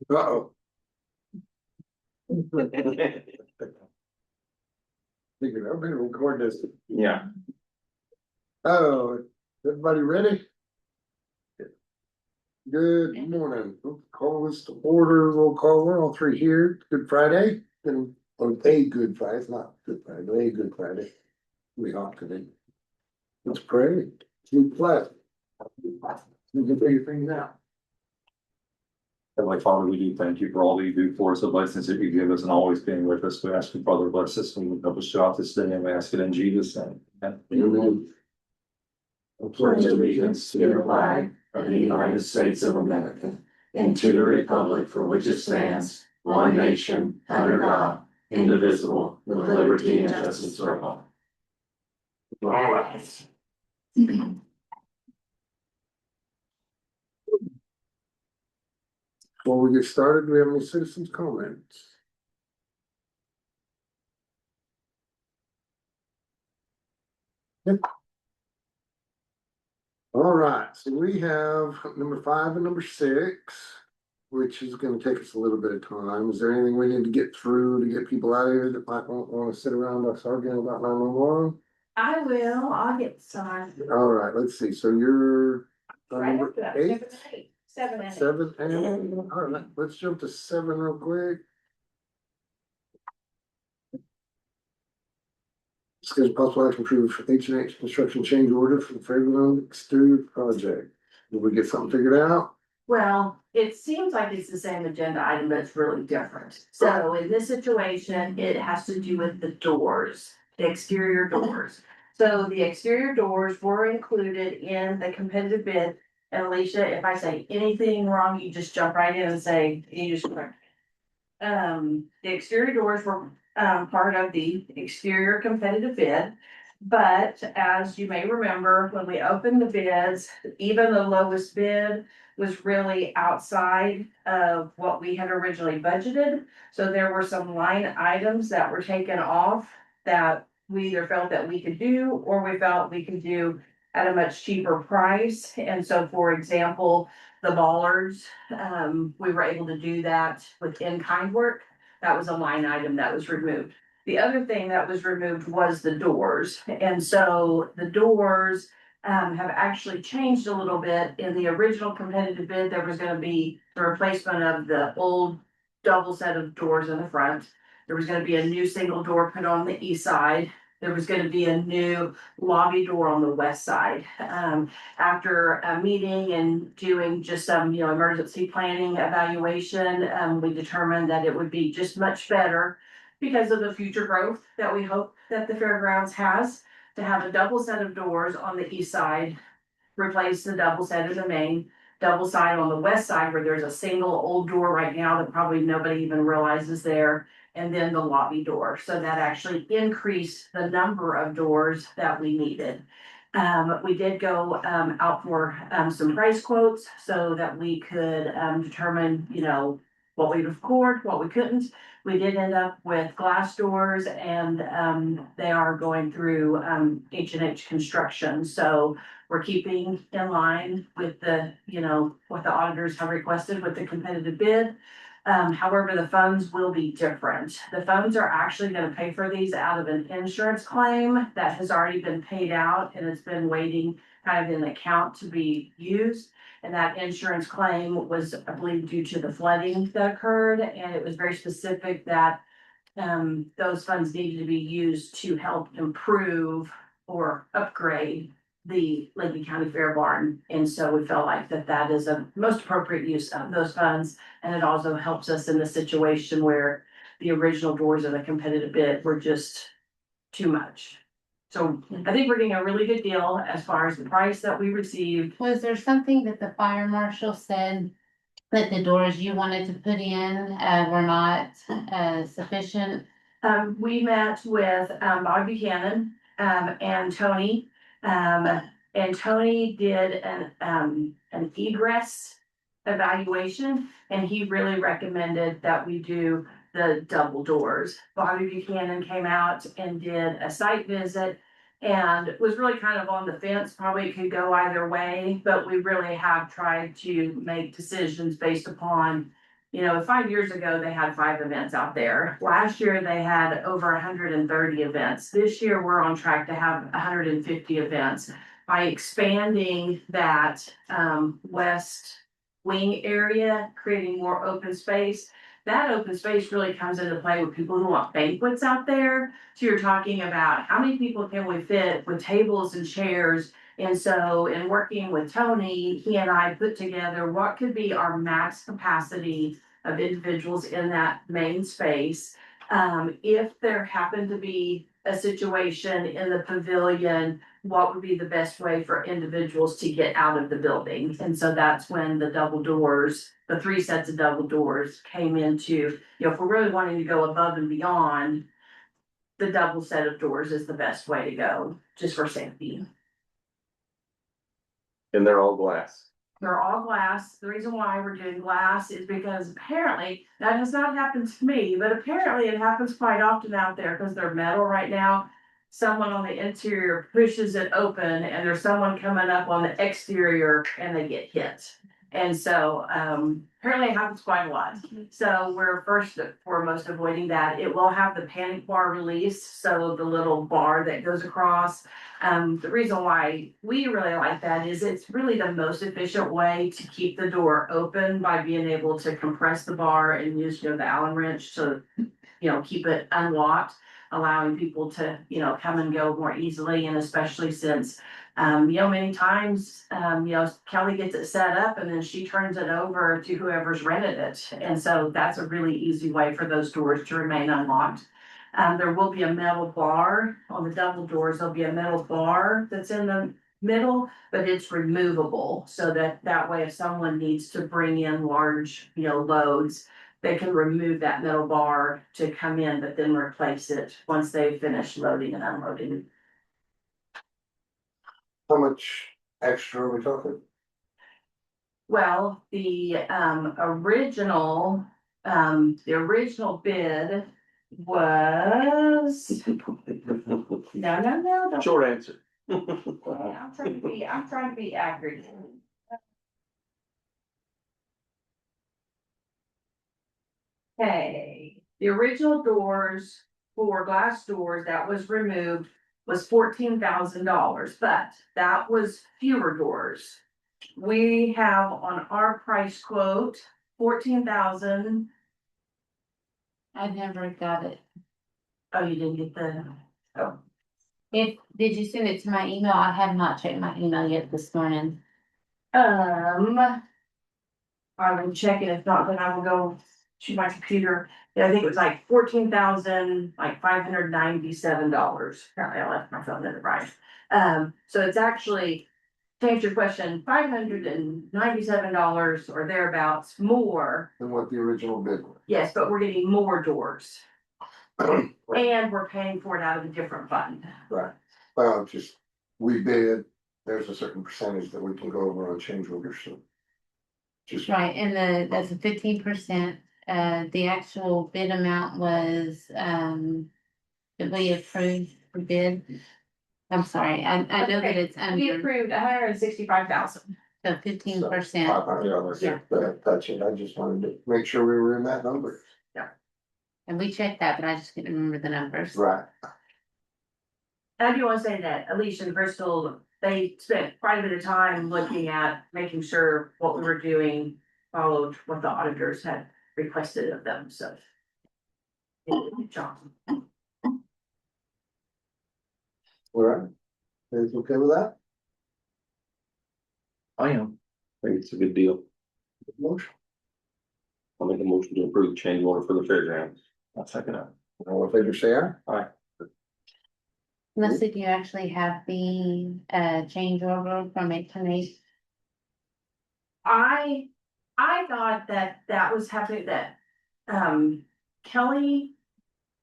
Uh-oh. Figured I've been recording this. Yeah. Oh, everybody ready? Good morning. We'll call this to order. Roll call. We're all three here. Good Friday. And a good Friday. It's not Good Friday, but a good Friday. We off today. Let's pray. We bless. We can figure things out. Heavenly Father, we do thank you for all that you do for us, the blessings that you give us, and always being with us. We ask you, Father, bless us and help us throughout this day, and we ask it in Jesus' name. Amen. Amen. Pledge allegiance to the flag of the United States of America and to the republic for which it stands, one nation, under God, indivisible, with liberty and justice for all. All right. Before we get started, do we have any citizens' comments? Yep. All right, so we have number 5 and number 6, which is gonna take us a little bit of time. Is there anything we need to get through to get people out of here that might wanna sit around us arguing about 911? I will, I'll get started. All right, let's see, so you're on Right number after that, 8, 7 and 8. 7 and, all right, let's jump to 7 real quick. Discuss possible action to approve H&H construction change order for the fairground exterior project. Did we get something figured out? Well, it seems like it's the same agenda item, but it's really different. So in this situation, it has to do with the doors, the exterior doors. So the exterior doors were included in the competitive bid. And Alicia, if I say anything wrong, you just jump right in and say, you just correct me. The exterior doors were part of the exterior competitive bid. But as you may remember, when we opened the bids, even the lowest bid was really outside of what we had originally budgeted. So there were some line items that were taken off that we either felt that we could do, or we felt we could do at a much cheaper price. And so, for example, the bollards, we were able to do that with in-kind work. That was a line item that was removed. The other thing that was removed was the doors. And so the doors have actually changed a little bit. In the original competitive bid, there was gonna be the replacement of the old double set of doors in the front. There was gonna be a new single door put on the east side. There was gonna be a new lobby door on the west side. After a meeting and doing just some, emergency planning evaluation, we determined that it would be just much better because of the future growth that we hope that the fairgrounds has, to have a double set of doors on the east side, replace the double set of the main, double side on the west side where there's a single old door right now that probably nobody even realizes there, and then the lobby door. So that actually increased the number of doors that we needed. We did go out for some price quotes so that we could determine, what we could afford, what we couldn't. We did end up with glass doors, and they are going through H&H construction. So we're keeping in line with what the auditors have requested with the competitive bid. However, the funds will be different. The funds are actually gonna pay for these out of an insurance claim that has already been paid out, and it's been waiting kind of in the account to be used. And that insurance claim was, I believe, due to the flooding that occurred, and it was very specific that those funds needed to be used to help improve or upgrade the Lincoln County Fair Barn. And so we felt like that is a most appropriate use of those funds. And it also helps us in the situation where the original doors of the competitive bid were just too much. So I think we're getting a really good deal as far as the price that we received. Was there something that the fire marshal said that the doors you wanted to put in were not sufficient? We met with Bob Buchanan and Tony. And Tony did an egress evaluation, and he really recommended that we do the double doors. Bobby Buchanan came out and did a site visit and was really kind of on the fence, probably could go either way, but we really have tried to make decisions based upon You know, 5 years ago, they had 5 events out there. Last year, they had over 130 events. This year, we're on track to have 150 events. By expanding that west wing area, creating more open space, that open space really comes into play with people who want banquets out there. So you're talking about how many people can we fit with tables and chairs? And so in working with Tony, he and I put together what could be our max capacity of individuals in that main space. If there happened to be a situation in the pavilion, what would be the best way for individuals to get out of the building? And so that's when the double doors, the 3 sets of double doors came into, if we're really wanting to go above and beyond, the double set of doors is the best way to go, just for safety. And they're all glass. They're all glass. The reason why we're doing glass is because apparently, that has not happened to me, but apparently it happens quite often out there because they're metal right now. Someone on the interior pushes it open and there's someone coming up on the exterior and they get hit. And so apparently it happens quite a lot. So we're first and foremost avoiding that. It will have the panic bar release, so the little bar that goes across. The reason why we really like that is it's really the most efficient way to keep the door open by being able to compress the bar and use, the Allen wrench to, keep it unlocked, allowing people to, come and go more easily. And especially since, many times, Kelly gets it set up and then she turns it over to whoever's rented it. And so that's a really easy way for those doors to remain unlocked. There will be a metal bar on the double doors. There'll be a metal bar that's in the middle, but it's removable. So that way, if someone needs to bring in large, loads, they can remove that metal bar to come in, but then replace it once they've finished loading and unloading. How much extra are we talking? Well, the original bid was, no. Short answer. I'm trying to be accurate. Okay, the original doors for glass doors that was removed was $14,000, but that was fewer doors. We have on our price quote, 14,000. I never got it. Oh, you didn't get oh. Did you send it to my email? I have not checked my email yet this morning. I will check it. If not, then I will go to my computer. Yeah, I think it was like 14,000, like $597. Apparently I left my phone in the right. So it's actually, to answer your question, $597 or thereabouts more. Than what the original bid was. Yes, but we're getting more doors. And we're paying for it out of a different fund. Right, well, we bid, there's a certain percentage that we can go over on change orders, so. Just, Right, and that's a 15%. The actual bid amount was, that we approved the bid. I'm sorry, I know that it's We under, approved 165,000. so 15%. $500, Yeah. but that's it, I just wanted to make sure we were in that number. And we checked that, but I just couldn't remember the numbers. Right, And I do want to say that Alicia and Crystal, they spent quite a bit of time looking at making sure what we were doing followed what the auditors had requested of them, so. Good job. all right, is okay with that? I am. I think it's a good deal. Motion, I'll make a motion to approve the change order for the fairgrounds. I'll second it. all in favor, say aye. Leslie, do you actually have the change order from 8 I thought that was happening, that, Kelly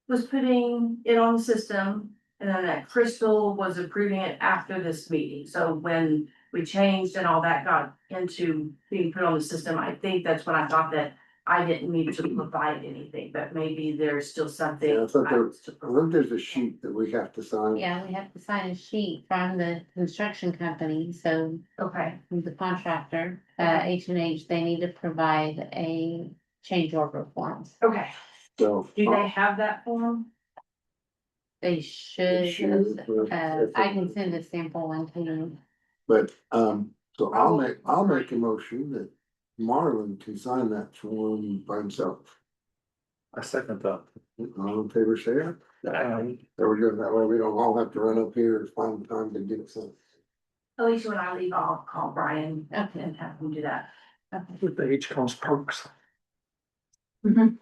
was putting it on the system. And then that Crystal was approving it after this meeting, so when we changed and all that got into being put on the system, I think that's when I thought that I didn't need to provide anything, but maybe there's still something. Yeah, I thought I was to I think there's a sheet that we have to sign. Yeah, we have to sign a sheet from the construction company, so Okay, from the contractor, H&H, they need to provide a change order forms. Okay, So. do they have that form? They should, should, but- I can send a sample one to you. But, so I'll make a motion that Marlon can sign that form by himself. I second that. All in favor, say aye. There we go, that way we don't all have to run up here and find time to get it signed. Alicia, when I leave, I'll call Brian Okay. and have him do that. With age comes perks. Is that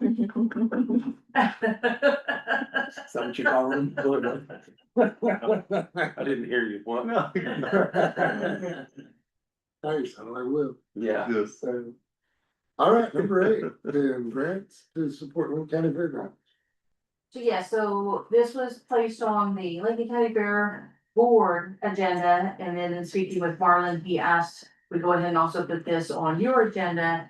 what you call them? I didn't hear you. What? Nice, I will. Yeah. So, all right, number 8, then grants to support Lincoln County Fairgrounds. So yeah, so this was placed on the Lincoln County Fair Board agenda, and then in speaking with Marlon, he asked we go ahead and also put this on your agenda.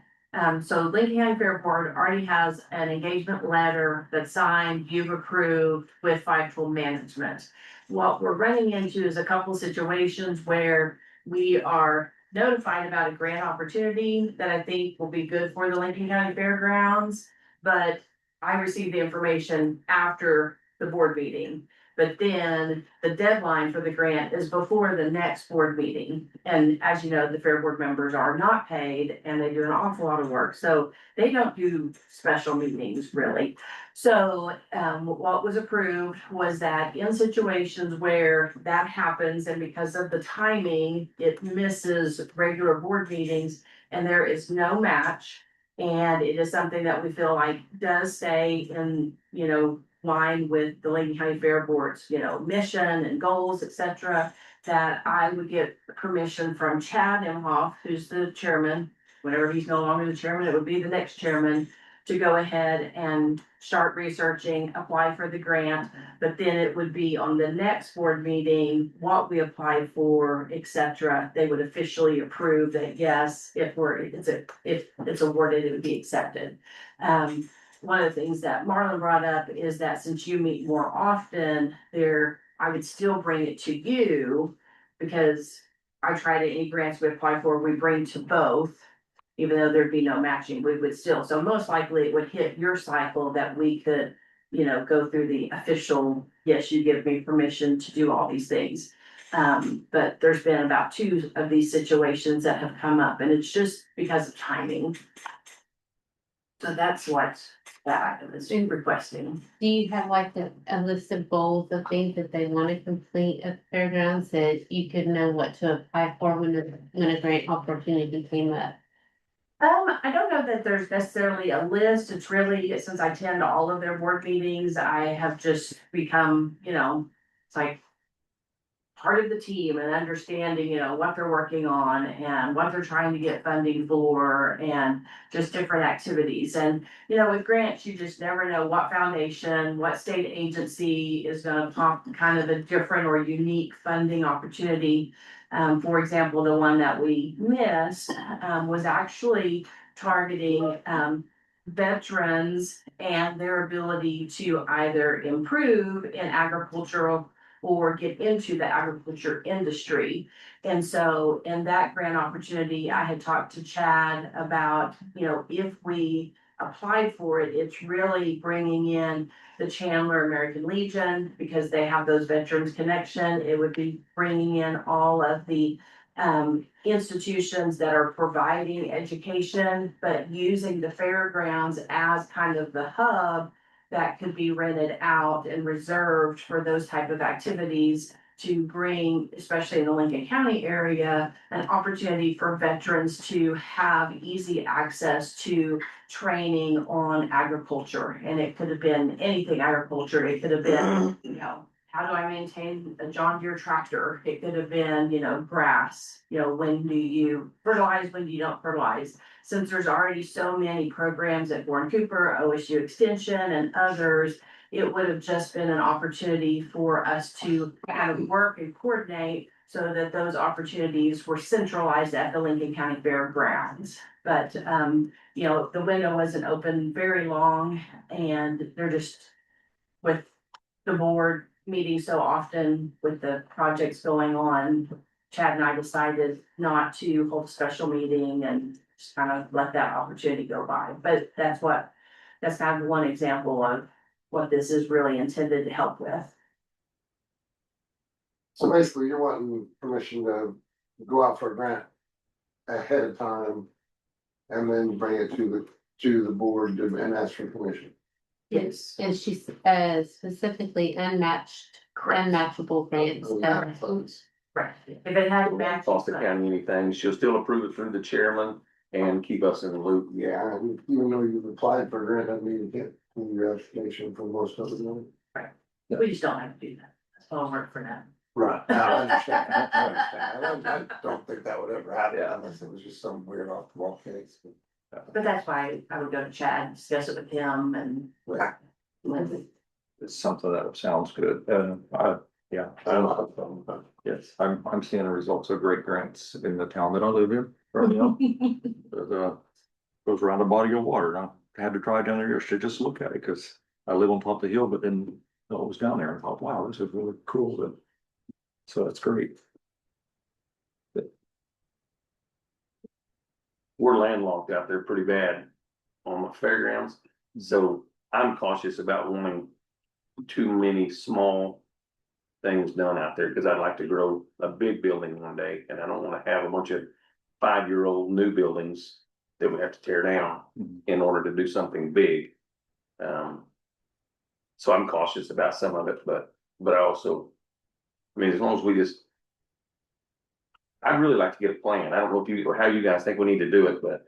So Lincoln County Fair Board already has an engagement letter that's signed, you've approved with Fightful Management. What we're running into is a couple situations where we are notified about a grant opportunity that I think will be good for the Lincoln County Fairgrounds, but I received the information after the board meeting. But then the deadline for the grant is before the next board meeting. And as you know, the fair board members are not paid and they do an awful lot of work. So they don't do special meetings really. So what was approved was that in situations where that happens and because of the timing, it misses regular board meetings and there is no match. And it is something that we feel like does stay in, line with the Lincoln County Fair Board's, mission and goals, etc. That I would get permission from Chad Imhoff, who's the chairman. Whenever he's no longer the chairman, it would be the next chairman, to go ahead and start researching, apply for the grant. But then it would be on the next board meeting, what we applied for, etc. They would officially approve that, yes, if it's awarded, it would be accepted. One of the things that Marlon brought up is that since you meet more often I would still bring it to you. Because I try to, any grants we apply for, we bring to both. Even though there'd be no matching, we would still, so most likely it would hit your cycle that we could, go through the official, yes, you give me permission to do all these things. But there's been about 2 of these situations that have come up and it's just because of timing. So that's what that item is requesting. Do you have like a list of goals of things that they want to complete at fairgrounds that you could know what to apply for when a grant opportunity came up? I don't know that there's necessarily a list. It's really, since I attend all of their board meetings, I have just become, it's like part of the team and understanding, what they're working on and what they're trying to get funding for and just different activities. And, with grants, you just never know what foundation, what state agency is gonna pop kind of a different or unique funding opportunity. For example, the one that we missed, was actually targeting, veterans and their ability to either improve in agricultural or get into the agriculture industry. And so in that grant opportunity, I had talked to Chad about, if we applied for it, it's really bringing in the Chandler American Legion because they have those veterans connection. It would be bringing in all of the institutions that are providing education, but using the fairgrounds as kind of the hub that could be rented out and reserved for those type of activities to bring, especially in the Lincoln County area, an opportunity for veterans to have easy access to training on agriculture. And it could have been anything agriculture. It could have been, how do I maintain a John Deere tractor? It could have been, grass, when do you fertilize, when do you don't fertilize? Since there's already so many programs at Warren Cooper, OSU Extension and others, it would have just been an opportunity for us to kind of work and coordinate so that those opportunities were centralized at the Lincoln County Fairgrounds. But, the window wasn't open very long and they're just with the board meeting so often with the projects going on, Chad and I decided not to hold a special meeting and just kind of let that opportunity go by, but that's kind of one example of what this is really intended to help with. So basically, you're wanting permission to go out for a grant ahead of time. And then bring it to the board and ask for permission. Yes. And she's specifically unmatchable grants. Right. If it had matched. Cost the county anything, she'll still approve it through the chairman and keep us in the loop. Yeah, and even though you've applied for a grant, I mean, you get your application for most of it. We just don't have to do that. That's all work for now. Right. I understand. I understand. I don't think that would ever happen unless it was just some weird off the wall case. But that's why I would go to Chad, discuss it with him and. Right. Lindsay. It's something that sounds good, yeah, yes, I'm seeing the results of great grants in the town that I live in. Right now. Goes around a body of water, and I had to drive down there yesterday just to look at it, because I live on top of the hill, but then it was down there, and I thought, wow, this is really cool, so that's great. We're landlocked out there pretty bad on the fairgrounds, so I'm cautious about wanting too many small things done out there, because I'd like to grow a big building one day, and I don't want to have a bunch of 5-year-old new buildings that we have to tear down in order to do something big. So I'm cautious about some of it, but I also, I mean, as long as we just, I'd really like to get a plan. I don't know if you, or how you guys think we need to do it, but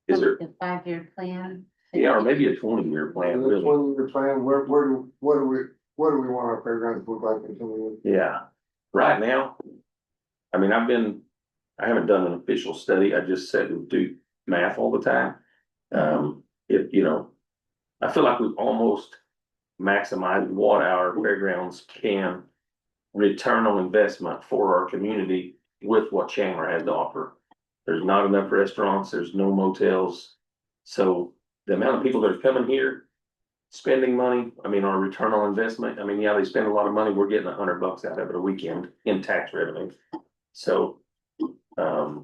is there, A 5-year plan? yeah, or maybe a 20-year plan, really. When you're planning, what do we want our fairgrounds to look like continuing? Yeah, right now, I mean, I haven't done an official study, I just sit and do math all the time. I feel like we've almost maximized what our fairgrounds can return on investment for our community with what Chandler has to offer. There's not enough restaurants, there's no motels, so the amount of people that are coming here, spending money, I mean, our return on investment, I mean, yeah, they spend a lot of money, we're getting $100 out of it a weekend in tax revenue. So I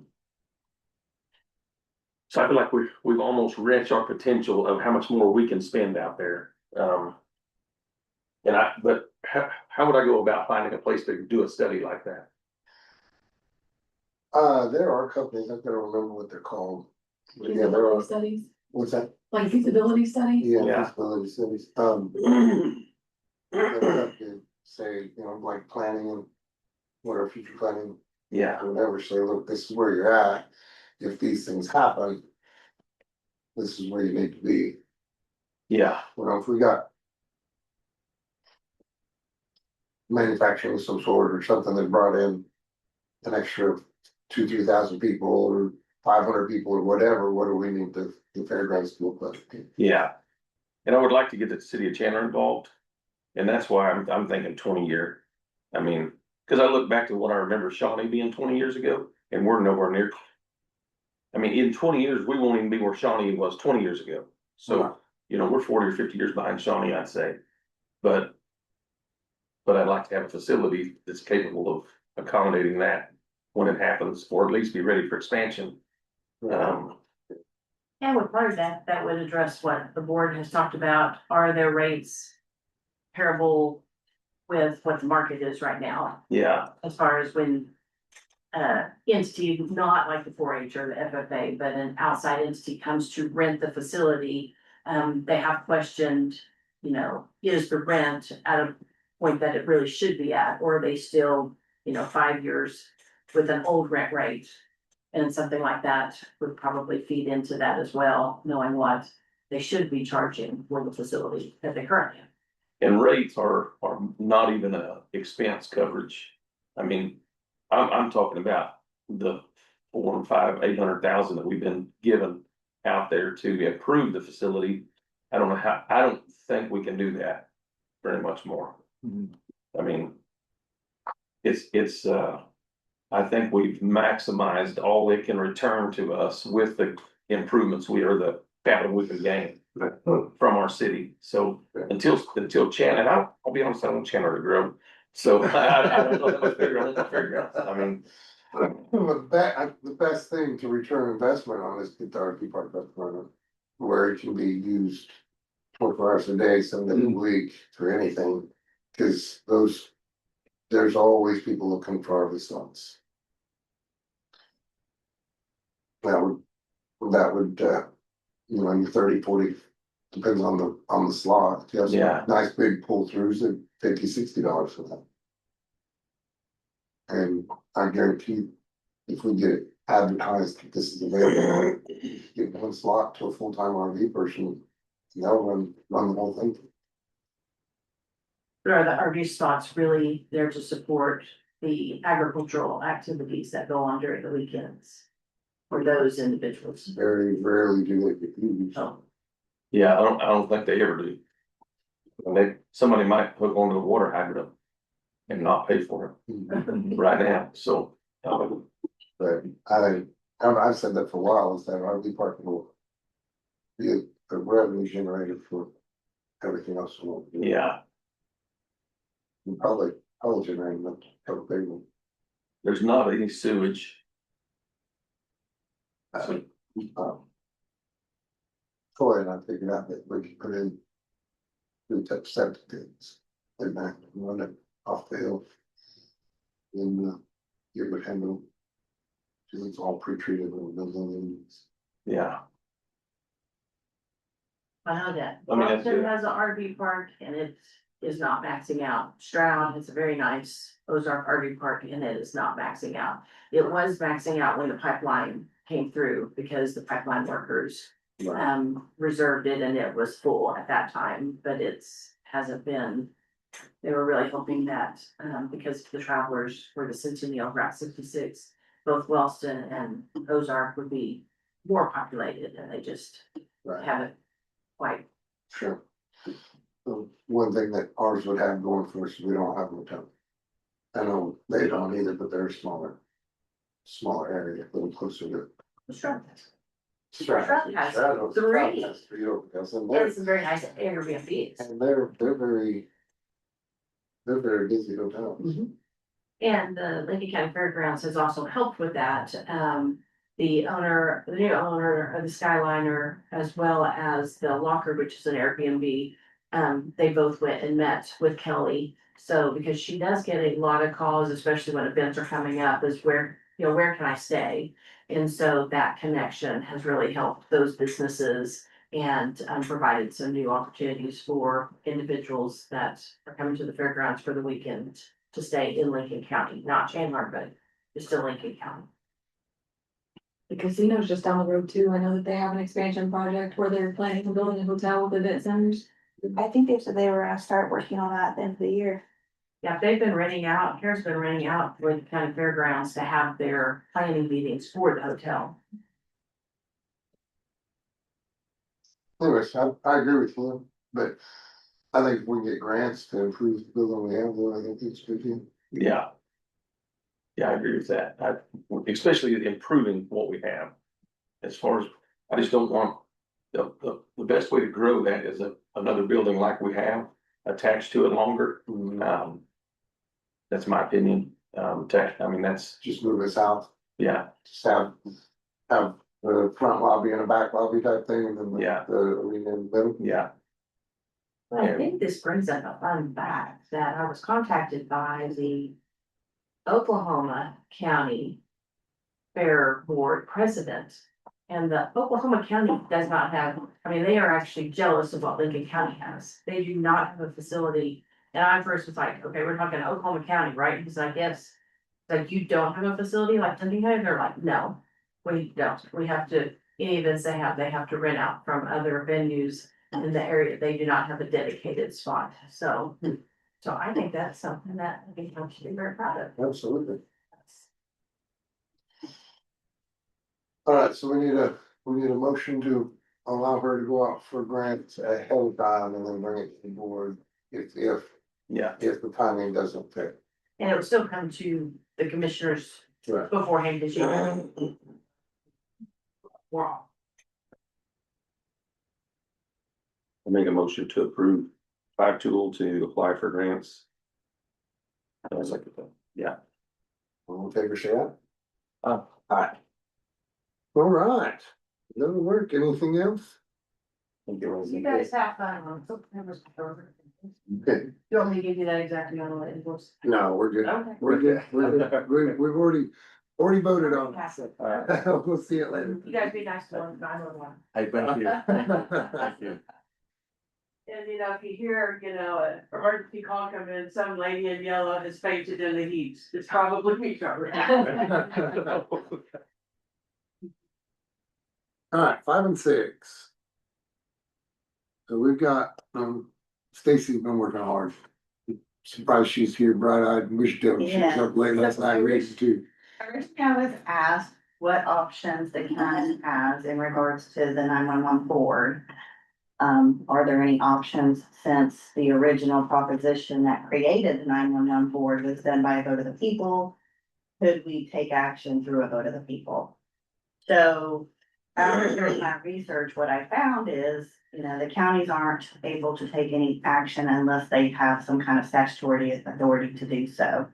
feel like we've almost reached our potential of how much more we can spend out there. But how would I go about finding a place to do a study like that? There are companies, I can't remember what they're called. But yeah, there are. Studies, What's that? like feasibility studies? Yeah. Feasibility studies. They have to say, like planning and what our future planning, Yeah, whatever, say, look, this is where you're at. If these things happen, this is where you need to be. yeah, If we got manufacturing of some sort or something that brought in an extra 2,000-3,000 people or 500 people or whatever, what do we need the fairgrounds to look like? yeah. And I would like to get the city of Chandler involved. And that's why I'm thinking 20-year. I mean, because I look back to what I remember Shawnee being 20 years ago, and we're nowhere near. I mean, in 20 years, we won't even be where Shawnee was 20 years ago. So, we're 40 or 50 years behind Shawnee, I'd say. But I'd like to have a facility that's capable of accommodating that when it happens, or at least be ready for expansion. And with part of that would address what the board has talked about. Are their rates comparable with what the market is right now? Yeah, As far as when entity, not like the 4-H or the FFA, but an outside entity comes to rent the facility, they have questioned, is the rent at a point that it really should be at, or are they still, 5 years with an old rent rate? And something like that would probably feed into that as well, knowing what they should be charging for the facility that they currently have. and rates are not even a expense coverage. I mean, I'm talking about the 4 and 5, 800,000 that we've been given out there to improve the facility. I don't think we can do that very much more. I mean, it's I think we've maximized all it can return to us with the improvements the capital we can gain from our city. So until Chandler, I'll be honest, I don't want Chandler to grow. So I don't know how to figure out. I mean, The best thing to return investment on is get the RV park up running, where it can be used 24 hours a day, 7 days a week for anything. Cause there's always people looking for RV slots. That would, your 30, 40, depends on the slot. If you have Yeah. some nice big pull throughs at $50, $60 for that. And I guarantee if we get it advertised that this is available, give one slot to a full-time RV person, they'll run the whole thing. Are the RV spots really there to support the agricultural activities that go on during the weekends? For those individuals? Very rarely do they get used. Oh, Yeah, I don't think they ever do. And somebody might hook onto a water hydrant and not pay for it right now, so. But I've said that for a while, is that RV parking will be a revenue generator for everything else. Yeah, And probably generating a couple big ones. there's not any sewage. Troy and I figured out that we could put in 2 septic tanks and that run it off the hill. And it would handle. Cause it's all pre-treated with millions. Yeah, I know that. I mean, that's Boston good. has an RV park and it is not maxing out. Stroud has a very nice Ozark RV park and it is not maxing out. It was maxing out when the pipeline came through because the pipeline workers reserved it and it was full at that time, but hasn't been. They were really hoping that, because the travelers for the Centennial Route 66, both Wellston and Ozark would be more populated and they just Right, haven't quite. sure. So one thing that ours would have going for us is we don't have a hotel. I know they don't either, but they're smaller area, a little closer to. Sure. Stroud has Stroud three. has 3 hotels, and It's a very nice Airbnbs. they're very busy hotels. And the Lincoln County Fairgrounds has also helped with that. The new owner of the Skyliner, as well as the Locker, which is an Airbnb, they both went and met with Kelly. So, because she does get a lot of calls, especially when events are coming up, is where can I stay? And so that connection has really helped those businesses and provided some new opportunities for individuals that are coming to the fairgrounds for the weekend to stay in Lincoln County, not Chandler, but just in Lincoln County. The casino's just down the road too. I know that they have an expansion project where they're planning on building a hotel with event centers. I think they said they were gonna start working on that at the end of the year. Yeah, they've been renting out, CARE's been renting out Lincoln County Fairgrounds to have their planning meetings for the hotel. Anyways, I agree with you, but I think if we get grants to improve the building we have, then I think it's good too. yeah. Yeah, I agree with that. Especially improving what we have. As far as, I just don't want, the best way to grow that is another building like we have attached to it longer. That's my opinion. That's, Just move it south, yeah, just have the front lobby and a back lobby type thing, and then Yeah. the arena in the middle. yeah, But I think this brings up a fun fact that I was contacted by the Oklahoma County Fair Board president. And the Oklahoma County does not have, they are actually jealous of what Lincoln County has. They do not have a facility. And I first was like, okay, we're talking Oklahoma County, right? He's like, yes. Like, you don't have a facility like Lincoln County? They're like, no, we don't. We have to, any events they have to rent out from other venues in the area. They do not have a dedicated spot. So I think that's something that Lincoln County should be very proud of. Absolutely. All right, so we need a motion to allow her to go out for grants ahead of time and then bring it to the board if yeah. the timing doesn't fit. And it would still come to the commissioners Right. beforehand, because we're all. I make a motion to approve 5 Tool to apply for grants. I was like, yeah, All in favor, say aye. Alright. Alright, that'll work, anything else? You guys have fun on September. Okay, You want me to give you that exactly on the invoice? no, we're good, Okay. we're good, we've already voted on Pass it. it. We'll see it later. You guys be nice to one, 911. Hey, thank you. Thank you. And you know, if you hear, you know, an emergency call come in, some lady in yellow has fainted in the heat, it's probably me, Trevor. Alright, 5 and 6. So we've got, Stacy's been working hard. Surprised she's here bright-eyed, and wish she was up late last night reading too. Originally, I was asked what options the county has in regards to the 911 board. Are there any options since the original proposition that created the 911 board was done by a vote of the people? Could we take action through a vote of the people? So after doing my research, what I found is, you know, the counties aren't able to take any action unless they have some kind of statutory authority to do so.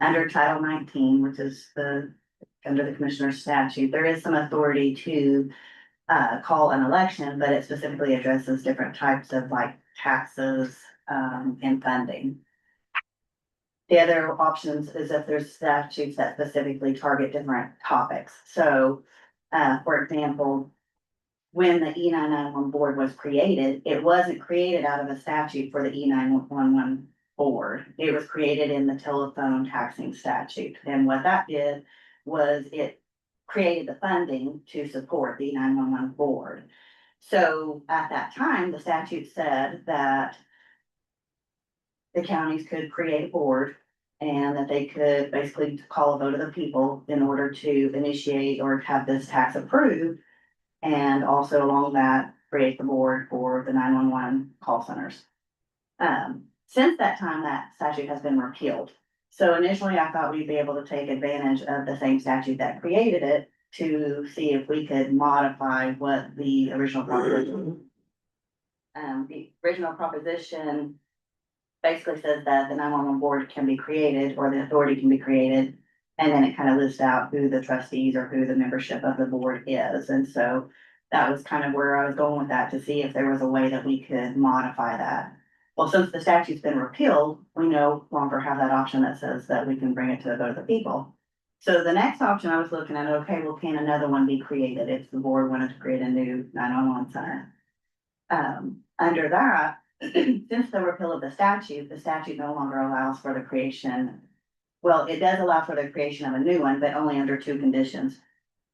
Under Title 19, which is under the commissioner's statute, there is some authority to call an election, but it specifically addresses different types of like taxes and funding. The other options is if there's statutes that specifically target different topics. So, for example, when the E911 board was created, it wasn't created out of a statute for the E911 board. It was created in the telephone taxing statute. And what that did was it created the funding to support the 911 board. So at that time, the statute said that the counties could create a board and that they could basically call a vote of the people in order to initiate or have this tax approved. And also along that, create the board for the 911 call centers. Since that time, that statute has been repealed. So initially, I thought we'd be able to take advantage of the same statute that created it to see if we could modify what the original proposition. The original proposition basically says that the 911 board can be created or the authority can be created. And then it kind of lists out who the trustees or who the membership of the board is. And so that was kind of where I was going with that to see if there was a way that we could modify that. Well, since the statute's been repealed, we no longer have that option that says that we can bring it to a vote of the people. So the next option I was looking at, okay, well, can another one be created if the board wanted to create a new 911 center? Under that, since the repeal of the statute no longer allows for the creation. Well, it does allow for the creation of a new one, but only under 2 conditions.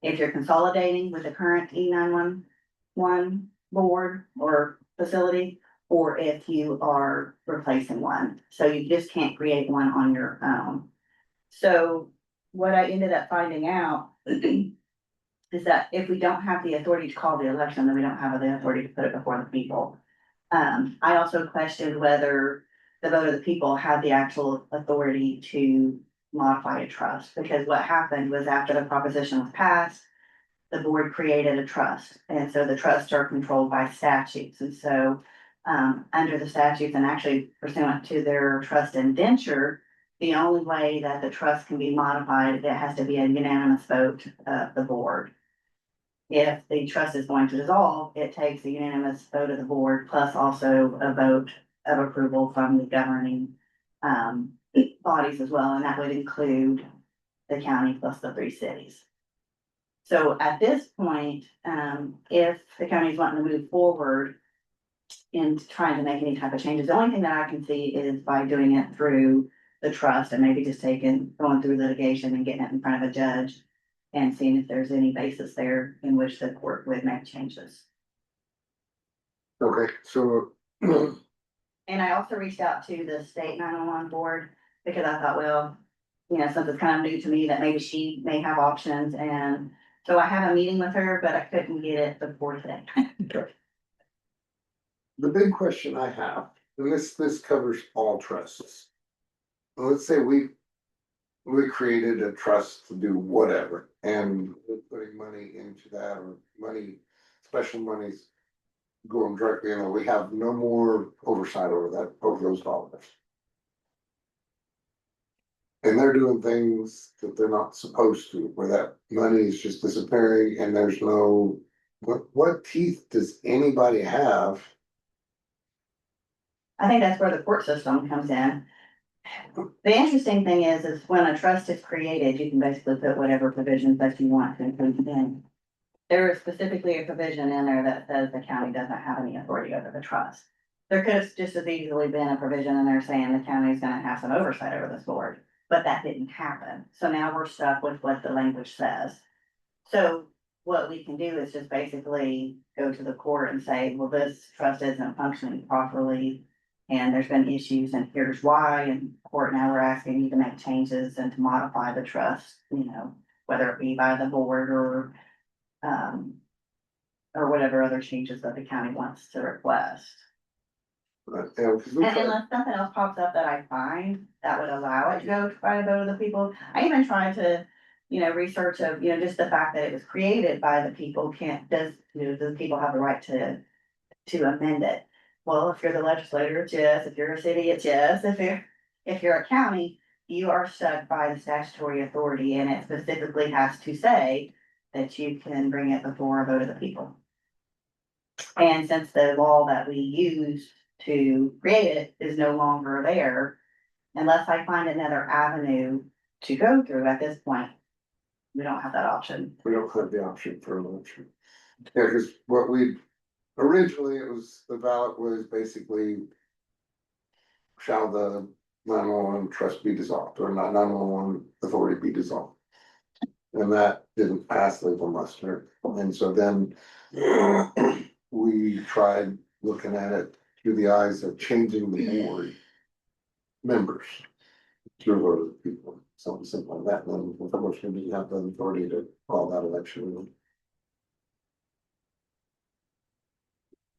If you're consolidating with the current E911 board or facility, or if you are replacing one. So you just can't create one on your own. So what I ended up finding out is that if we don't have the authority to call the election, then we don't have the authority to put it before the people. I also questioned whether the vote of the people had the actual authority to modify a trust, because what happened was after the proposition was passed, the board created a trust, and so the trusts are controlled by statutes, and so under the statutes and actually pursuant to their trust indenture, the only way that the trust can be modified, it has to be a unanimous vote of the board. If the trust is going to dissolve, it takes a unanimous vote of the board plus also a vote of approval from the governing bodies as well, and that would include the county plus the 3 cities. So at this point, if the county is wanting to move forward in trying to make any type of changes, the only thing that I can see is by doing it through the trust and maybe just going through litigation and getting it in front of a judge and seeing if there's any basis there in which the court would make changes. Okay, so. And I also reached out to the state 911 board because I thought, well, you know, since it's kind of new to me that maybe she may have options. And so I had a meeting with her, but I couldn't get it before today. The big question I have, and this covers all trusts. Let's say we created a trust to do whatever, and we're putting money into that, or special monies going directly in, we have no more oversight over those dollars. And they're doing things that they're not supposed to, where that money is just disappearing and there's no, what teeth does anybody have? I think that's where the court system comes in. The interesting thing is when a trust is created, you can basically put whatever provisions that you want to include in. There is specifically a provision in there that says the county doesn't have any authority over the trust. There could have just as easily been a provision in there saying the county is gonna have some oversight over this board, but that didn't happen. So now we're stuck with what the language says. So what we can do is just basically go to the court and say, well, this trust isn't functioning properly. And there's been issues and here's why, and court now we're asking you to make changes and to modify the trust, you know, whether it be by the board or whatever other changes that the county wants to request. But, you know, 'cause we And tried- unless something else pops up that I find that would allow it to go by a vote of the people, I even tried to, research of, just the fact that it was created by the people, do the people have the right to amend it? Well, if you're the legislator, it's yes. If you're a city, it's yes. If you're a county, you are stuck by the statutory authority, and it specifically has to say that you can bring it before a vote of the people. And since the law that we used to create it is no longer there, unless I find another avenue to go through at this point, we don't have that option. We don't have the option for election. Yeah, cause what we, originally it was, the ballot was basically. Shall the 911 trust be dissolved or not 911 authority be dissolved? And that didn't pass legal muster, and so then. We tried looking at it through the eyes of changing the board. Members. Through a vote of the people, something simple like that, and then unfortunately we have the authority to call that election.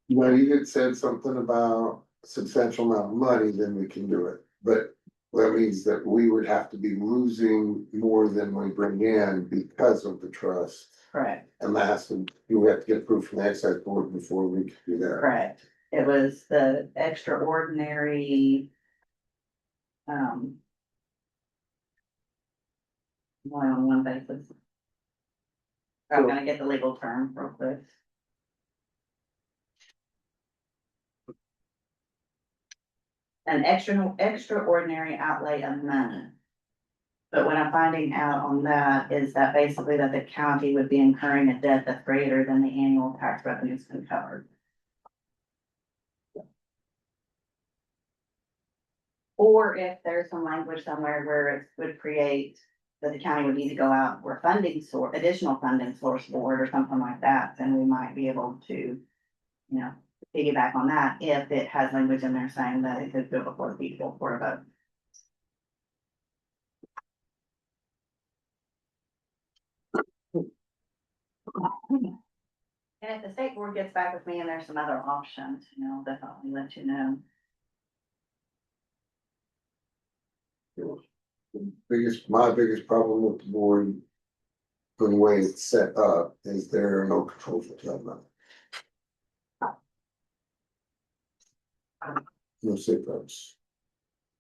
Well, you had said something about substantial amount of money, then we can do it, but that means that we would have to be losing more than we bring in because of the trust. Correct. And that has to, you have to get approved from the excise board before we can do that. Correct. It was the extraordinary. Only on one basis. I'm gonna get the legal term real quick. An extraordinary outlay of money. But what I'm finding out on that is that basically that the county would be incurring a debt that's greater than the annual tax revenues can cover. Or if there's some language somewhere where it would create that the county would need to go out for additional funding source board or something like that, then we might be able to, piggyback on that if it has language in there saying that it could go before people for a vote. And if the state board gets back with me and there's some other options, I'll definitely let you know. My biggest problem with the board. The way it's set up is there are no controls for that. No safeguards.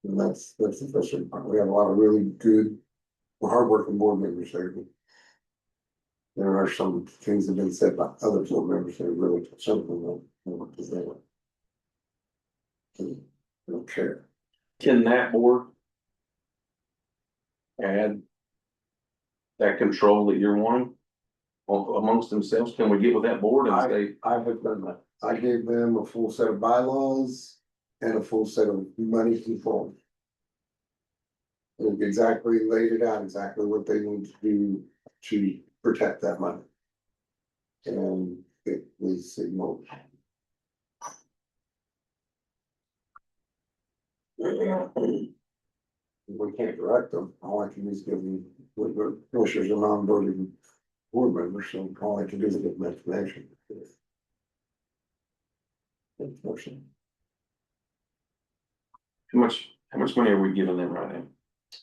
And that's the frustrating part. We have a lot of really good, hardworking board members there. There are some things that have been said by other board members that are really concerned with them. Because they don't care. Can that board add that control that you're wanting amongst themselves? Can we get with that board and say, I have done that. I gave them a full set of bylaws and a full set of money control. And exactly laid it out, exactly what they need to do to protect that money. And it was signaled. We can't direct them, all I can do is give them, the commissioners are non-voting board members, so all I can do is give them information. Unfortunately. how much money are we giving them right now?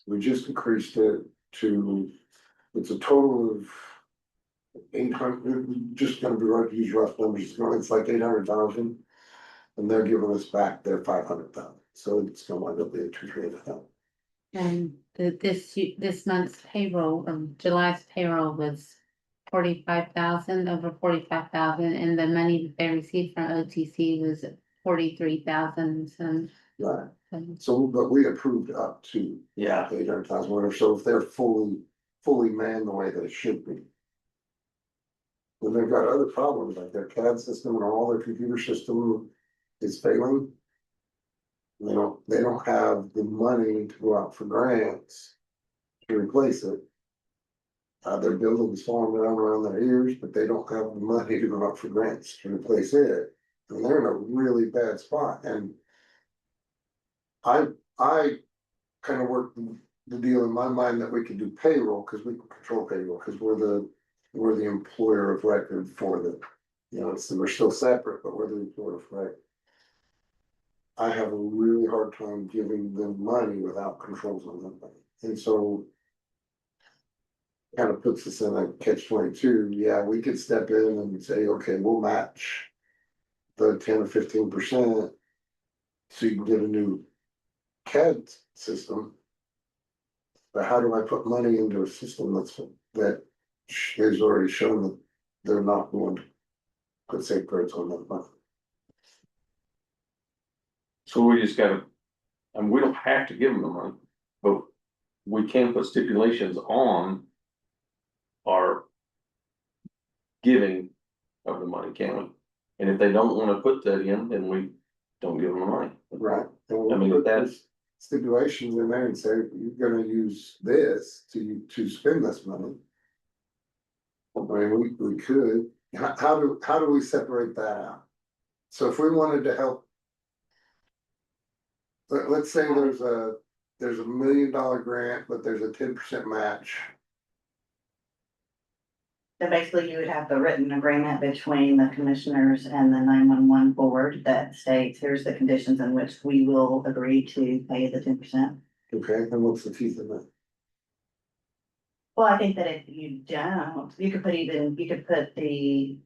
We just increased it to, it's a total of 800, just gonna be right to use rough numbers, it's like 800,000. And they're giving us back their 500,000, so it's gonna wind up being 200,000. And this month's payroll, July's payroll was 45,000, over 45,000, and the money that they received from OTC was 43,000, some. Right, so, but we approved up to Yeah. 800,000, whatever, so if they're fully manned the way they should be. When they've got other problems, like their CAD system and all their computer system is failing. They don't have the money to go out for grants to replace it. Their building's falling down around their ears, but they don't have the money to go out for grants to replace it. And they're in a really bad spot, and I kind of worked the deal in my mind that we could do payroll, because we can control payroll, because we're the employer of record for the, we're still separate, but we're the employer of record. I have a really hard time giving them money without controls on that money, and so. Kind of puts us in a catch-22, yeah, we could step in and say, okay, we'll match. The 10 or 15%. So you can get a new CAD system. But how do I put money into a system that has already shown that they're not going to put safeguards on that money? So we just gotta, and we don't have to give them the money, but we can put stipulations on our giving of the money, can we? And if they don't wanna put that in, then we don't give them the money. Right. And I mean, we'll if put that's- those stipulations in there and say, you're gonna use this to spend this money. I mean, we could, how do we separate that out? So if we wanted to help. Let's say there's a $1 million grant, but there's a 10% match. So basically, you would have the written agreement between the commissioners and the 911 board that states, here's the conditions in which we will agree to pay the 10%. Okay, and what's the teeth in that? Well, I think that if you don't, you could put the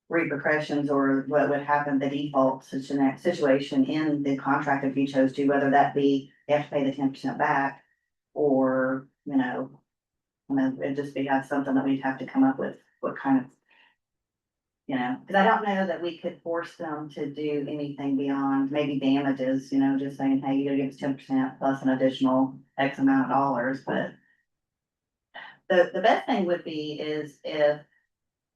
repercussions or what would happen, the default situation in the contract if you chose to, whether that be you have to pay the 10% back or, it'd just be something that we'd have to come up with, what kind of. Cause I don't know that we could force them to do anything beyond maybe damages, just saying, hey, you gotta give us 10% plus an additional X amount of dollars, but. The best thing would be is if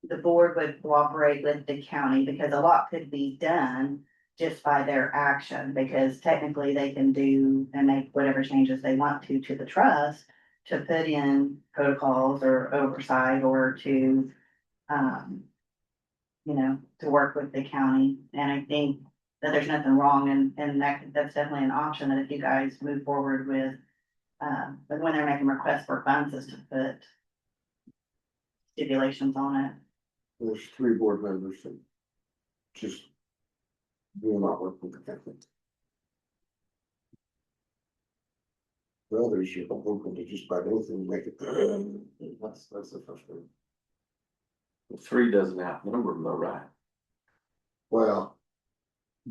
the board would cooperate with the county, because a lot could be done just by their action, because technically they can do and make whatever changes they want to the trust to put in protocols or oversight or to, to work with the county. And I think that there's nothing wrong and that's definitely an option that if you guys move forward with, but when they're making requests for funds is to put stipulations on it. There's 3 board members that just will not work with the county. The others, you're open to just about anything and make it. That's the first thing. 3 doesn't outnumber them though, right? Well,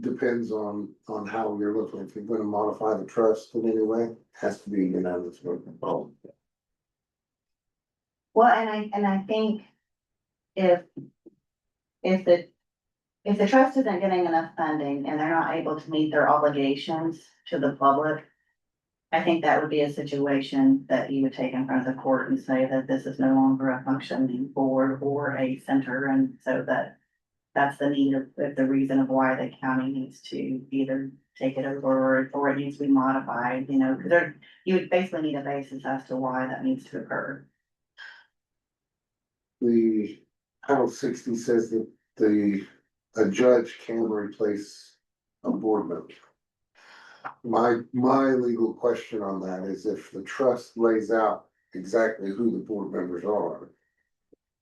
depends on how you're looking. If you're gonna modify the trust in any way, it has to be unanimous vote. Oh, Well, and I think if the trust isn't getting enough funding and they're not able to meet their obligations to the public, I think that would be a situation that you would take in front of the court and say that this is no longer a functioning board or a center, and so that's the need of the reason of why the county needs to either take it over or it needs to be modified, because you would basically need a basis as to why that needs to occur. The Title 60 says that a judge can replace a board member. My legal question on that is if the trust lays out exactly who the board members are.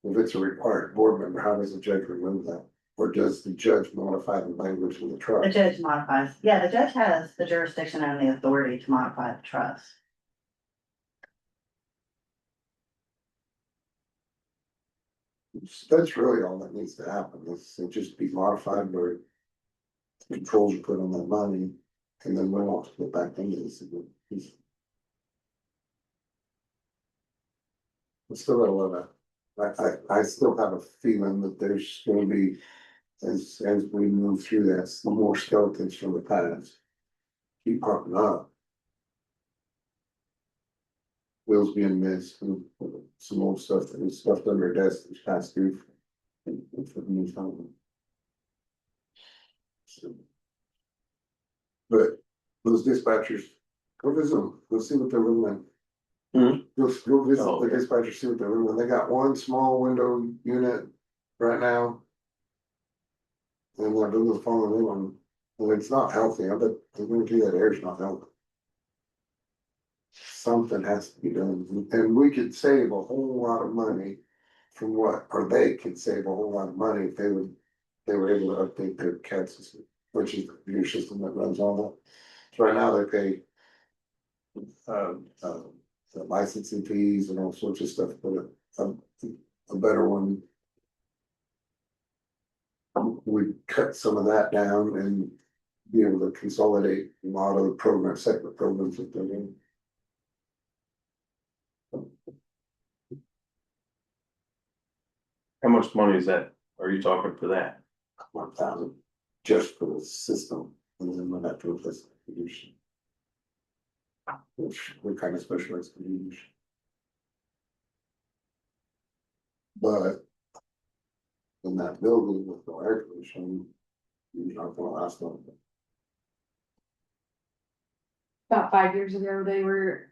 If it's a required board member, how does the judge remove that? Or does the judge modify the language in the The trust? judge modifies, the judge has the jurisdiction and the authority to modify the trust. That's really all that needs to happen, is it just be modified where controls are put on that money, and then we want to get back into this. I still got a lot of, I still have a feeling that there's gonna be, as we move through that, some more skeletons from the past. Keep popping up. Wheels being missed, and some old stuff that was stuffed under desk that's past due. For the new phone. So, but those dispatchers, go visit them, go see what they're living in. Go visit Oh, the okay. dispatchers, see what they're living in. They got one small window unit right now. And they're building a phone new one, and it's not healthy, I bet, I'm gonna tell you that air's not healthy. Something has to be done, and we could save a whole lot of money from what, or they could save a whole lot of money if they were able to update their CAD system, which is the computer system that runs all that. So right now they pay the licensing fees and all sorts of stuff, but a better one. We cut some of that down and be able to consolidate a lot of the program, separate programs that they're in. How much money is that? Are you talking for that? 1,000 just for the system, and then we'll have to replace the computers. Which we're kind of specialized computers. But in that building with no air conditioning, you're not gonna last long. About 5 years ago, they were,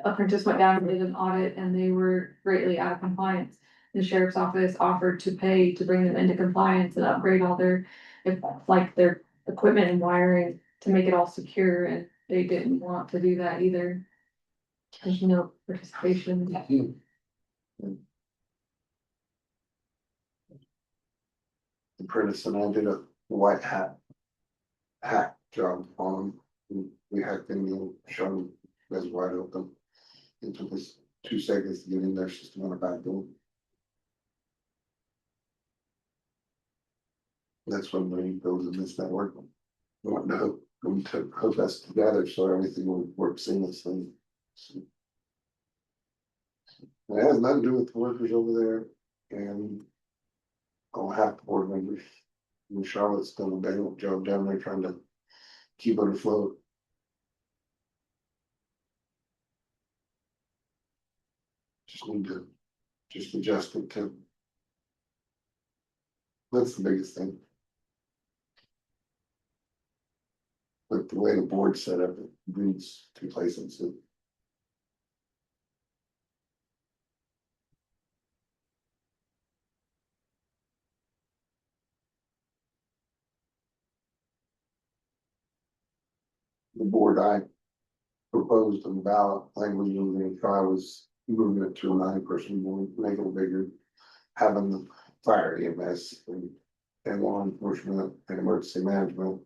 apprentice went down and did an audit and they were greatly out of compliance. The sheriff's office offered to pay to bring them into compliance and upgrade all their, like their equipment and wiring to make it all secure, and they didn't want to do that either. There's no participation. Apprentice and I did a white hat job on him. We hacked in and showed him as wide open. It took us 2 seconds to get in their system on a back door. That's when we built this network. We want to hook us together so everything will work seamlessly. So, it has nothing to do with the workers over there, and I'll have the board members. And Charlotte's done a bang up job down there trying to keep it afloat. Just need to adjust it to. That's the biggest thing. But the way the board's set up, it breeds complacency. The board I proposed on the ballot language we were gonna try was moving it to a 9-person board, make it bigger, having the fire EMS and law enforcement and emergency management.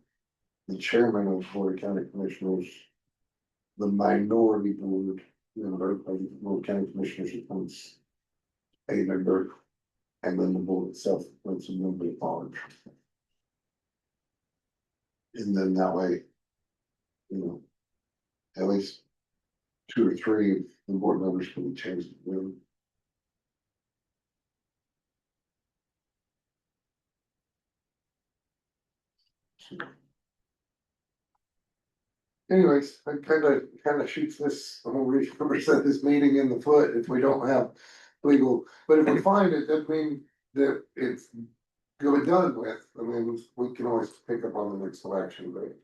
The chairman of the Board of County Commissioners, the minority board, Board of County Commissioners appoints a member, and then the board itself appoints a member at large. And then that way, at least 2 or 3 of the board members can be changed. Anyways, that kind of shoots this, I'm gonna represent this meeting in the foot if we don't have legal, but if we find it, that means that it's good done with, I mean, we can always pick up on the next election, but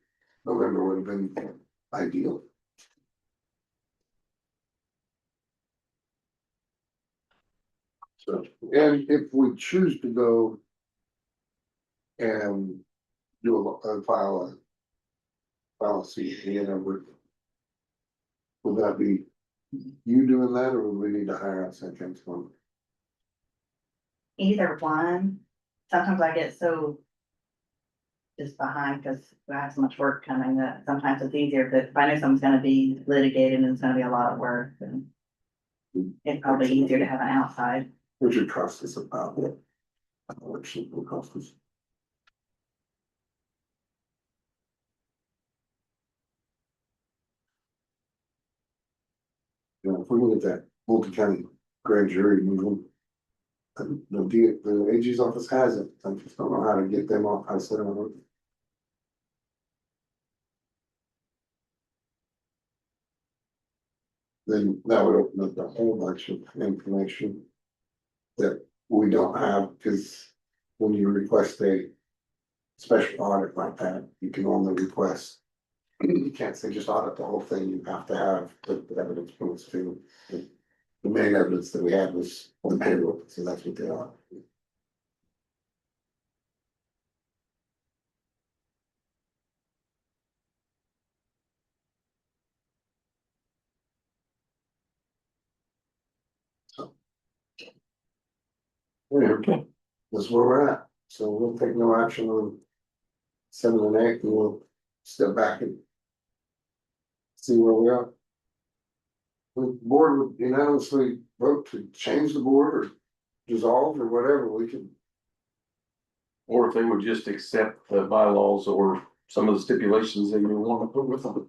November would have been ideal. So, and if we choose to go and do file a CP, would that be you doing that, or would we need to hire outside counsel? Either one. Sometimes I get so just behind because I have so much work coming that sometimes it's easier, but if I know something's gonna be litigated and it's gonna be a lot of work, then it's probably easier to have an outside. Which would cost us about what? Which will cost us. You know, if we look at that multi-county grand jury moving. And the AG's office has it, I just don't know how to get them off, I said, then that would open up a whole bunch of information that we don't have, because when you request a special audit like that, you can only request, you can't say just audit the whole thing, you have to have the evidence points to. The main evidence that we had was the payroll, so that's what they are. So. Okay, that's where we're at, so we'll take no action on 7 and 8, and we'll step back and see where we are. The board would unanimously vote to change the board or dissolve or whatever, we can. Or if they would just accept the bylaws or some of the stipulations that you want to put with them.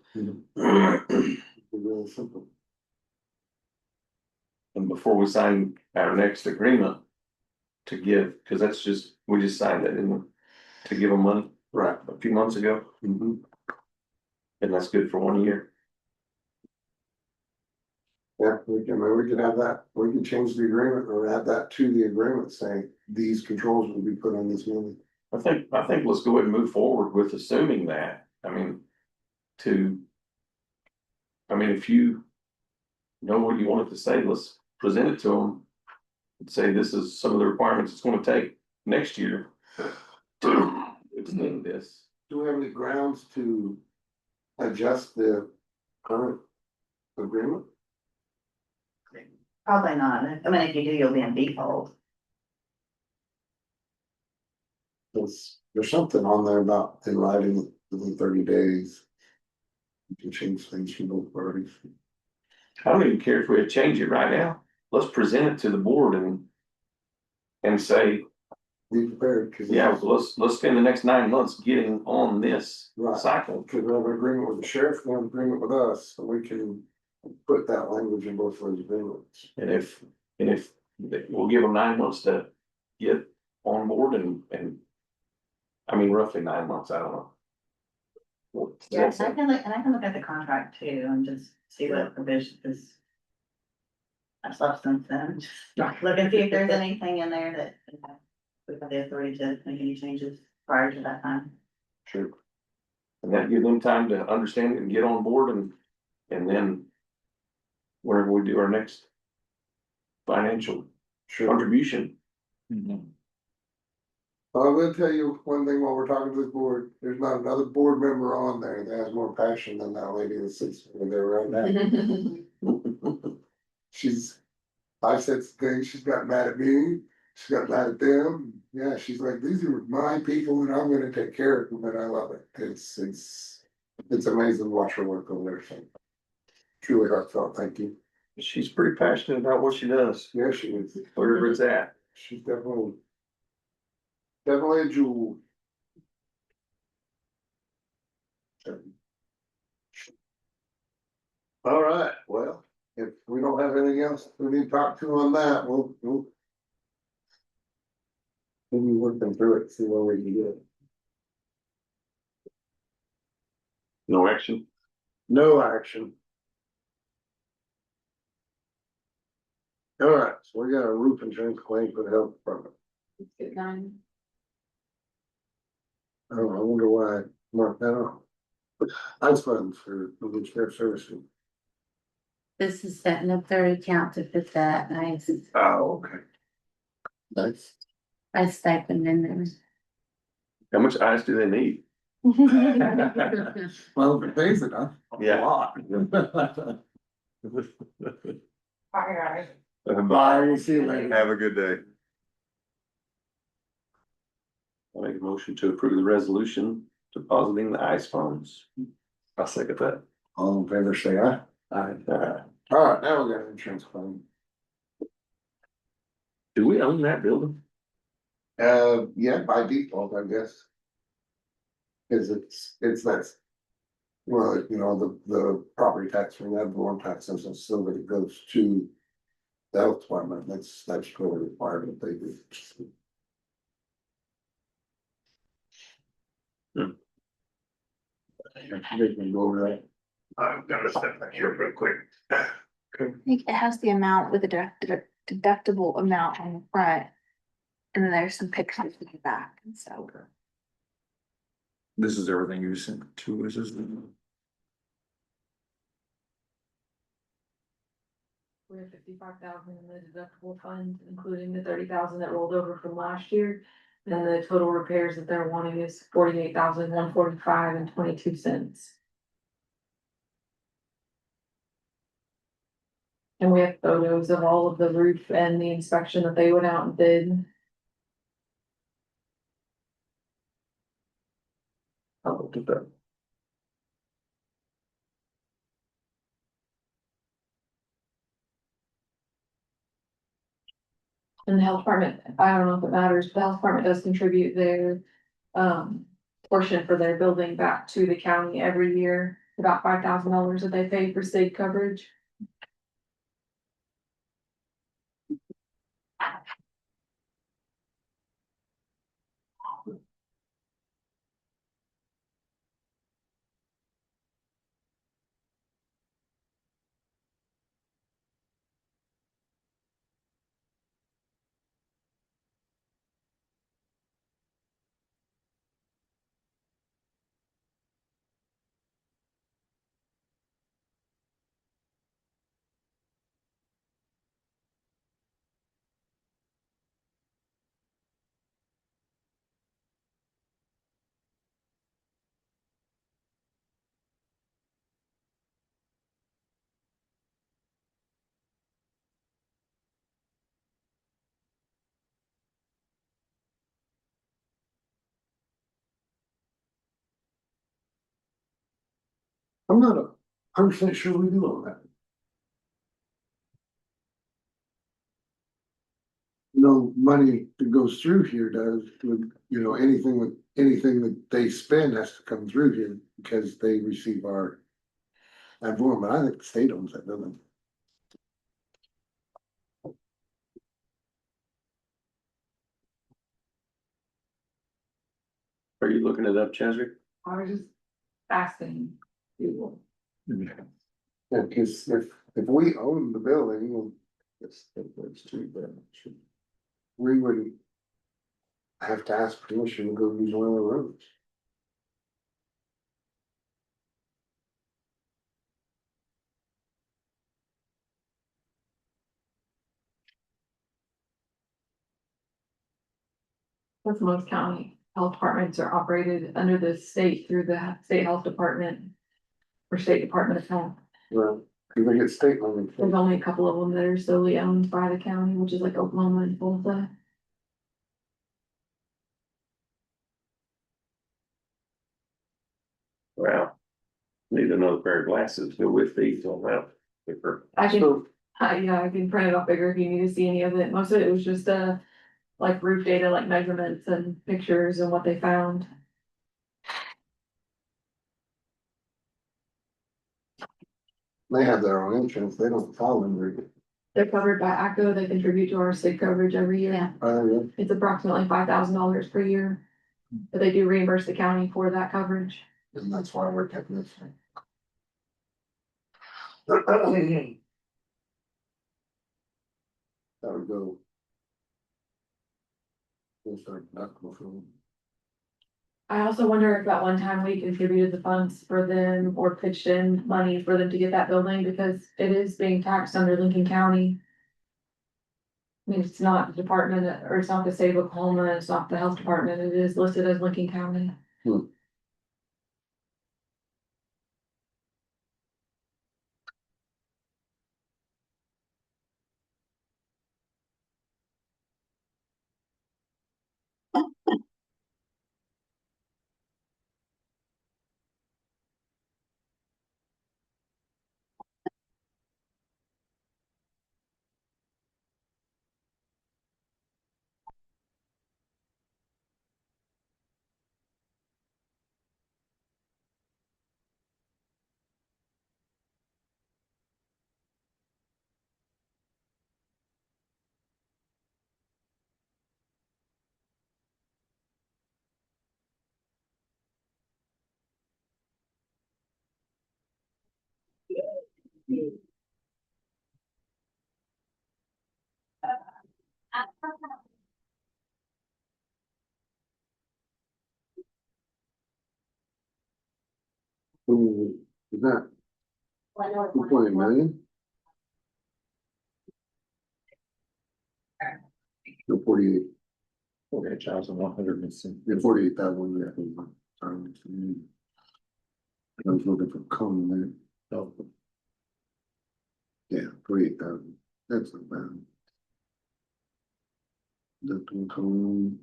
Be really simple. And before we sign our next agreement to give, because that's just, we just signed it in to give them money Right. a few months ago, and that's good for 1 year. Yeah, we can have that, we can change the agreement or add that to the agreement saying these controls will be put on this money. I think let's go ahead and move forward with assuming that, I mean, if you know what you wanted to say, let's present it to them. And say this is some of the requirements it's gonna take next year to extend this. Do we have any grounds to adjust the current agreement? Probably not. I mean, if you do, you'll be in default. There's something on there about in writing within 30 days. You can change things from both parties. I don't even care if we change it right now. Let's present it to the board and say, Be prepared, because. yeah, let's spend the next 9 months getting on this Right. cycle. Because we have an agreement with the sheriff, we have an agreement with us, so we can put that language in both those agreements. And if we'll give them 9 months to get on board and I mean, roughly 9 months, I don't know. Yeah, and I can look at the contract too and just see what provision is. Substance and just look and see if there's anything in there that, we have the authority to make any changes prior to that time. Sure. And that give them time to understand it and get on board and then whenever we do our next financial contribution. I will tell you one thing while we're talking to the board, there's not another board member on there that has more passion than that lady that sits over there right now. I said things, she's got mad at me, she got mad at them, yeah, she's like, these are my people and I'm gonna take care of them, and I love it, it's amazing to watch her work over there, so. Truly heartfelt, thank you. She's pretty passionate about what she does, Yeah, she is. wherever it's at. She's definitely a jewel. All right, well, if we don't have anything else we need to talk to on that, we'll be working through it, see where we can get. No action. No action. All right, so we got a roof insurance claim for the health department. Get 9. I don't know, I wonder why I marked that off. Ice funds for the sheriff services. This is setting up their account to put that nice, Oh, okay. Nice. nice stipend in there. How much ice do they need? Well, if it pays enough. Yeah. A lot. Hi, Bye, we'll see you later. Have a good day. I'll make a motion to approve the resolution depositing the ice funds. I'll second that. All in favor, say aye. Aye. All right, now we got an insurance claim. Do we own that building? Yeah, by default, I guess. Cause it's that. Well, you know, the property tax from that, the one tax, so that it goes to the health department, that's really required that they do. They can go over that. I've got to step back here real quick. I think it has the amount with the deductible amount on the front. And then there's some pictures in the back, and so. This is everything you sent to us, isn't We have 55,000 in the deductible fund, including the 30,000 that rolled over from last year. And the total repairs that they're wanting is 48,145 and 22 cents. And we have photos of all of the roof and the inspection that they went out and did. I looked at that. And the health department, I don't know if it matters, but the health department does contribute their portion for their building back to the county every year. About $5,000 that they pay for state coverage. I'm not 100% sure we do on that. No money that goes through here does, anything that they spend has to come through here because they receive our. Ad valorem, but I think the state owns that building. Are you looking it up, Cheswick? I was just asking people. Yeah, cause if we own the building, well, that's too bad. We wouldn't. Have to ask permission to go use one of the rooms. That's most county health departments are operated under the state through the state health department. Or state department of health. Well, cause they get state money. There's only a couple of them that are solely owned by the county, which is like Oklahoma and Tulsa. Well, need another pair of glasses to go with these on that paper. I can, So, yeah, I can print it off bigger if you need to see any of it. Most of it was just like roof data, like measurements and pictures and what they found. they have their own insurance, they don't follow them very good. They're covered by ACO. They contribute to our state coverage every year. Yeah. It's approximately $5,000 per year. But they do reimburse the county for that coverage. And that's why we're kept this thing. That would go. We'll start deductible for them. I also wonder if at one time we contributed the funds for them or pitched in money for them to get that building because it is being taxed under Lincoln County. I mean, it's not the department or it's not the state of Oklahoma, it's not the health department, it is listed as Lincoln County. Ooh, is that 2.8 million? No, 48, 48,100. yeah, 48,000, yeah. Sorry. I was looking for common there. Oh, Yeah, 48,000, that's not bad. That one come.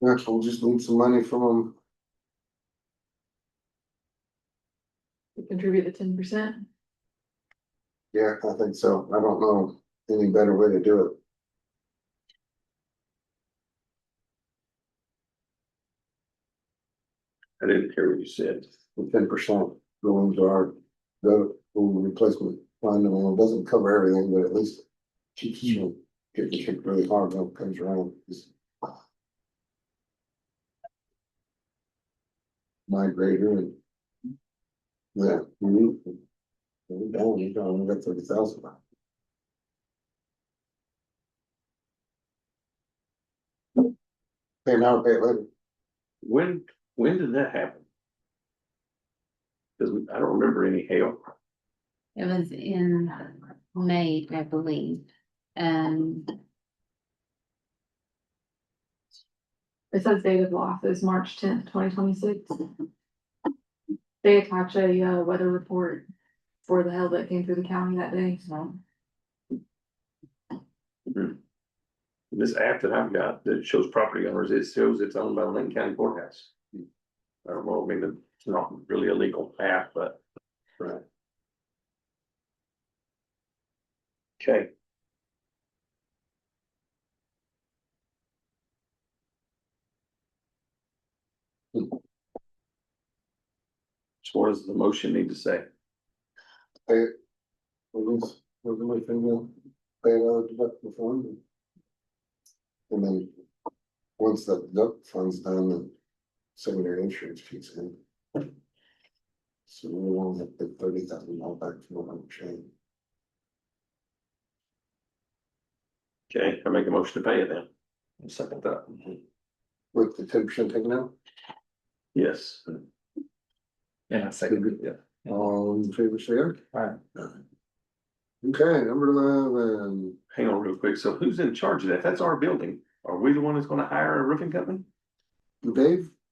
Next, we'll just need some money from them. Contribute the 10%. Yeah, I think so. I don't know any better way to do it. I didn't hear what you said. 10% go into our, the replacement fund, and it doesn't cover everything, but at least keeps you from getting kicked really hard when it comes around. It's my grader and. Yeah, down, you only got 30,000. Pay now, pay it later. When did that happen? Cause I don't remember any hail. It was in May, I believe, and It says date of loss is March 10th, 2026. They attach a weather report for the hail that came through the county that day, so. This app that I've got that shows property owners, it shows it's owned by the Lincoln County Courthouse. I don't know, I mean, it's not really a legal app, but. Right. Okay. So what does the motion need to say? Pay it. We're gonna pay it out of deductible fund. And then, once the deduct fund's done, the secondary insurance kicks in. So we won't have to pay 30,000 all back from the chain. Okay, I make a motion to pay it then. I'll second that. With the 10% taken out, Yes. Yeah, second, yeah. all in favor, say aye. Aye. Okay, number 11, Hang on real quick. So who's in charge of that? That's our building. Are we the one that's gonna hire a roofing company?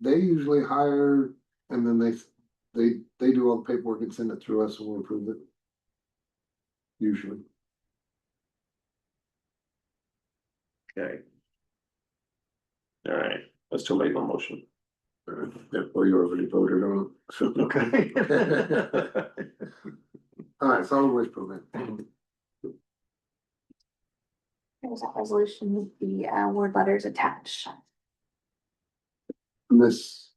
they usually hire, and then they do all the paperwork and send it through us and we'll approve it. Usually. Okay. All right, let's still make a motion. Well, you already voted on it. So, Okay. all right, solid waste program. There's that resolution with the word letters attached. This.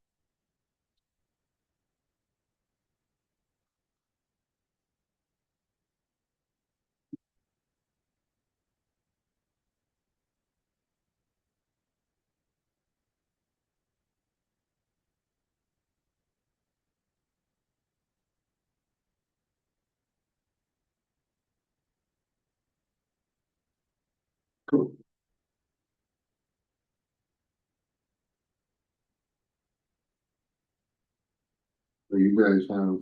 Cool. So you guys have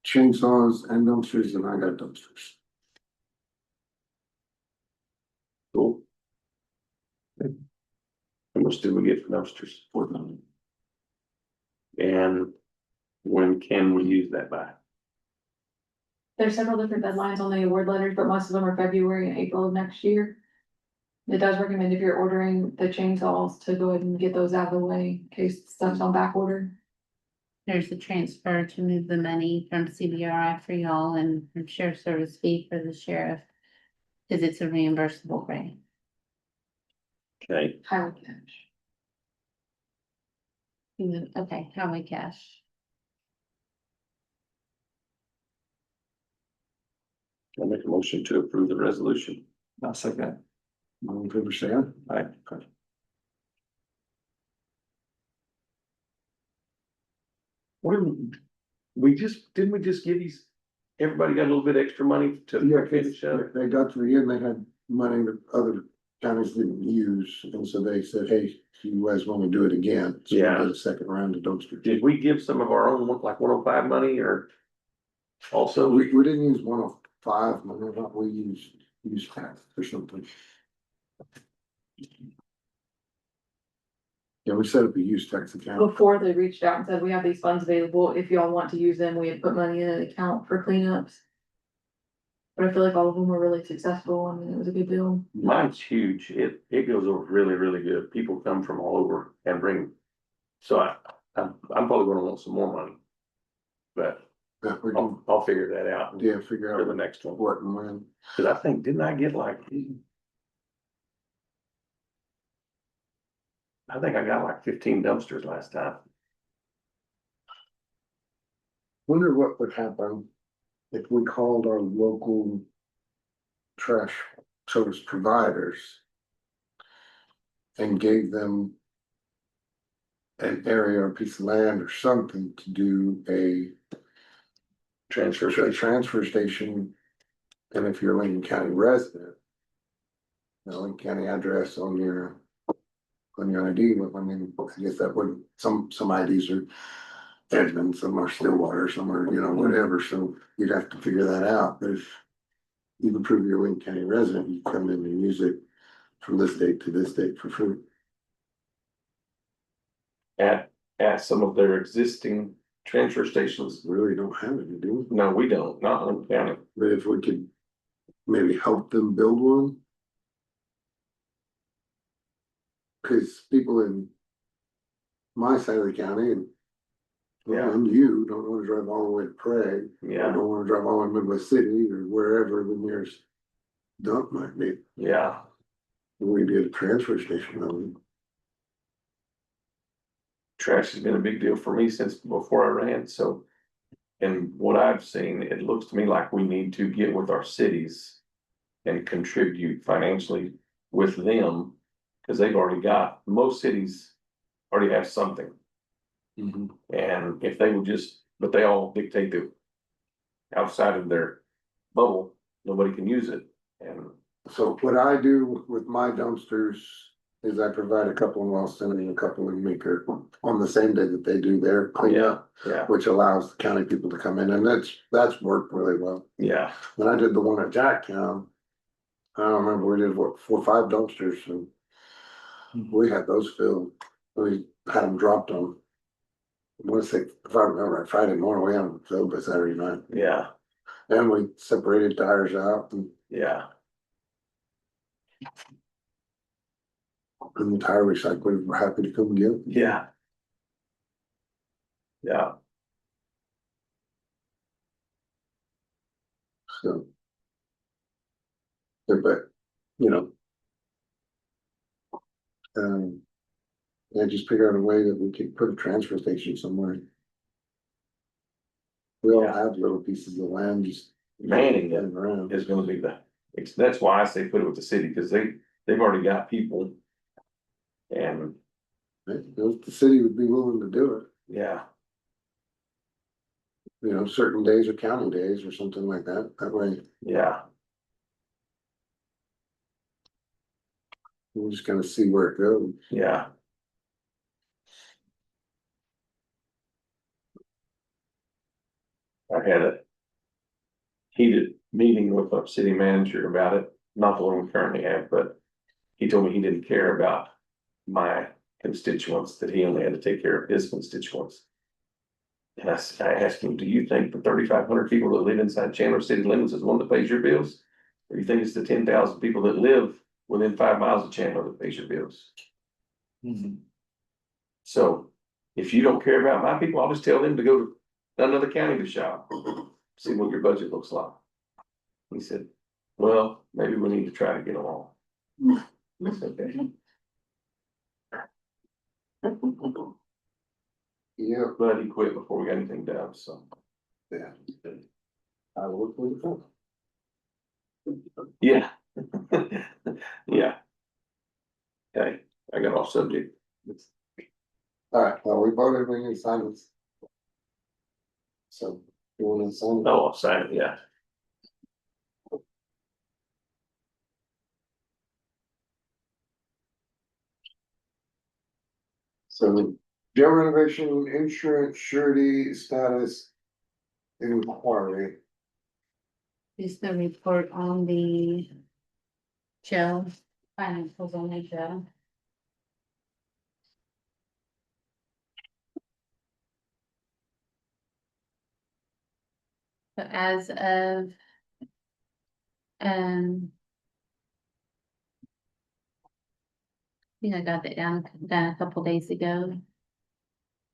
chainsaws and dumpsters, and I got dumpsters. Cool. How much did we get for dumpsters? 4,000. And when can we use that by? There's several different deadlines on the award letters, but most of them are February and April of next year. It does recommend if you're ordering the chainsaws to go ahead and get those out of the way in case stuff's on back order. there's a transfer to move the money from CBRI for y'all and from sheriff service fee for the sheriff. Cause it's a reimbursable grant. Okay, Highway cash. Okay, highway cash. I'll make a motion to approve the resolution. I'll second. All in favor, say aye. Aye. What did we just give these everybody got a little bit extra money to Yeah, finish up? they got to the end, they had money that other counties didn't use, and so they said, hey, you guys wanna do it again? So we Yeah. did a second round of dumpster. Did we give some of our own, like 105 money or? Also, We didn't use 105 money, but we used half or something. Yeah, we set up a use tax account. Before they reached out and said, we have these funds available, if y'all want to use them, we had put money in an account for cleanups. But I feel like all of them were really successful, I mean, it was a good deal. mine's huge. It goes over really, really good. People come from all over and bring. So I'm probably gonna want some more money. But Yeah, we can, I'll figure that out yeah, figure for out the next one. what and when. Cause I think, didn't I get like? I think I got like 15 dumpsters last time. Wonder what would happen if we called our local trash service providers and gave them an area or a piece of land or something to do a transfer station. And if you're a Lincoln County resident, the Lincoln County address on your ID, I mean, I guess that would, some IDs are Edmond, some are Stillwater, some are, whatever, so you'd have to figure that out, but if you can prove you're a Lincoln County resident, you come in and use it from this date to this date for free. At some of their existing transfer stations. Really don't have any, do we? No, we don't, not in Lincoln County. But if we could maybe help them build one. Cause people in my side of the county and Yeah. and you don't wanna drive all the way to Prague. Yeah. Or don't wanna drive all the way to Midwest City or wherever the nearest dump might be. Yeah. We did a transfer station on Trash has been a big deal for me since before I ran, so. And what I've seen, it looks to me like we need to get with our cities. And contribute financially with them. Cause they've already got, most cities already have something. And if they would just, but they all dictate that. Outside of their bubble, nobody can use it, and So what I do with my dumpsters is I provide a couple in Wellston and a couple in Meeker on the same day that they do their cleanup, yeah, which allows the county people to come in, and that's worked really well. yeah, When I did the one at Jacktown, I don't remember, we did what, 4 or 5 dumpsters, and we had those filled. We had them dropped on, I wanna say, if I remember, right, Friday morning, we had them filled by Saturday night. yeah, And we separated tires out and yeah, the tire recyclers were happy to come get them. yeah. Yeah, So. But, you know. Yeah, just figure out a way that we could put a transfer station somewhere. We all Yeah. have little pieces of land just. manning it running around. is gonna be that's why I say put it with the city, cause they've already got people. And, If the city would be willing to do it, yeah, certain days are county days or something like that, that way yeah, we're just gonna see where it goes. yeah. I had a heated meeting with our city manager about it, not the one we currently have, but he told me he didn't care about my constituents, that he only had to take care of his constituents. And I asked him, do you think the 3,500 people that live inside Chandler city limits is one that pays your bills? Or do you think it's the 10,000 people that live within 5 miles of Chandler that pays your bills? So if you don't care about my people, I'll just tell them to go to another county to shop, see what your budget looks like. He said, well, maybe we need to try to get along. That's okay. Yeah, But he quit before we got anything done, so. yeah. I will look for the phone. Yeah. Yeah. Okay, I got off subject. All right, well, we voted, we need silence. So, You wanna sign it? Oh, I'll sign it, yeah. So, jail renovation, insurance, surety, status, inquiry. Is the report on the jail, financials on the jail. But as of, um. I think I got that down a couple days ago.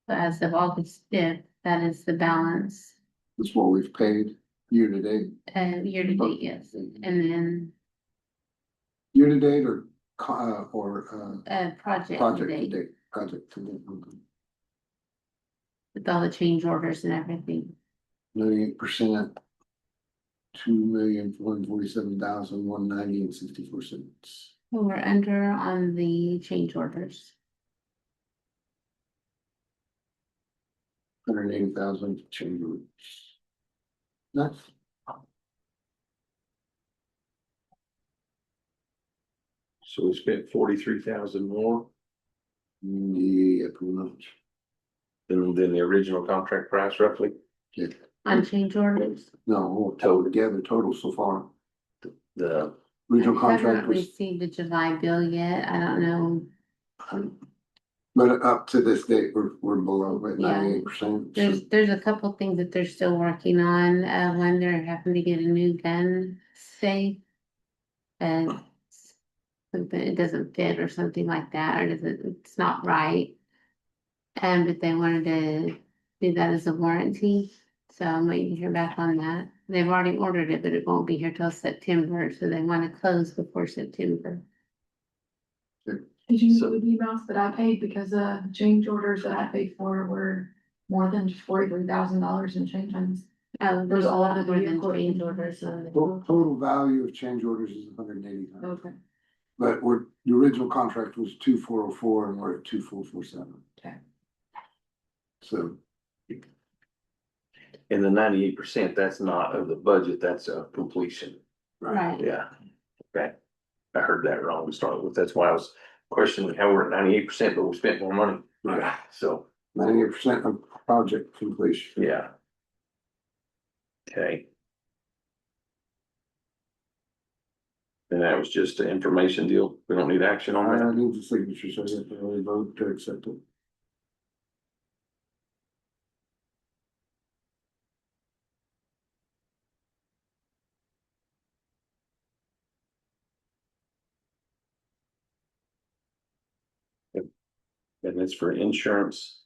But as of August 5th, that is the balance, That's what we've paid year to date. year to date, yes, and then, Year to date or, project to project to date, date, project to date. with all the change orders and everything. 98%. 2,447,190.64. We're under on the change orders. 180,000 change. Nice. So we spent 43,000 more Yeah, pretty much. than the original contract price roughly. Yeah. On change orders. No, total so far. The, Regional I contract haven't was, received the July bill yet, I don't know, but up to this date, we're below at Yeah. 98%. there's a couple things that they're still working on, when they're having to get a new gun safe. And something, it doesn't fit or something like that, or it's not right. But they wanted to do that as a warranty, so I'm waiting to hear back on that. They've already ordered it, but it won't be here till September, so they want to close before September. Did you know the emails that I paid because change orders that I paid for were more than $43,000 in change items? Oh, there's a lot more than change orders on the. Total value of change orders is 180,000. Okay. But the original contract was 2,404 and we're at 2,447. Okay. So, in the 98%, that's not of the budget, that's a completion. Right, Yeah, okay. I heard that wrong to start with. That's why I was questioning how we're at 98%, but we spent more money. Right. So, 98% of project completion. yeah. Okay. And that was just an information deal. We don't need action on I that. need the signature, so you have to really vote to accept it. And it's for insurance.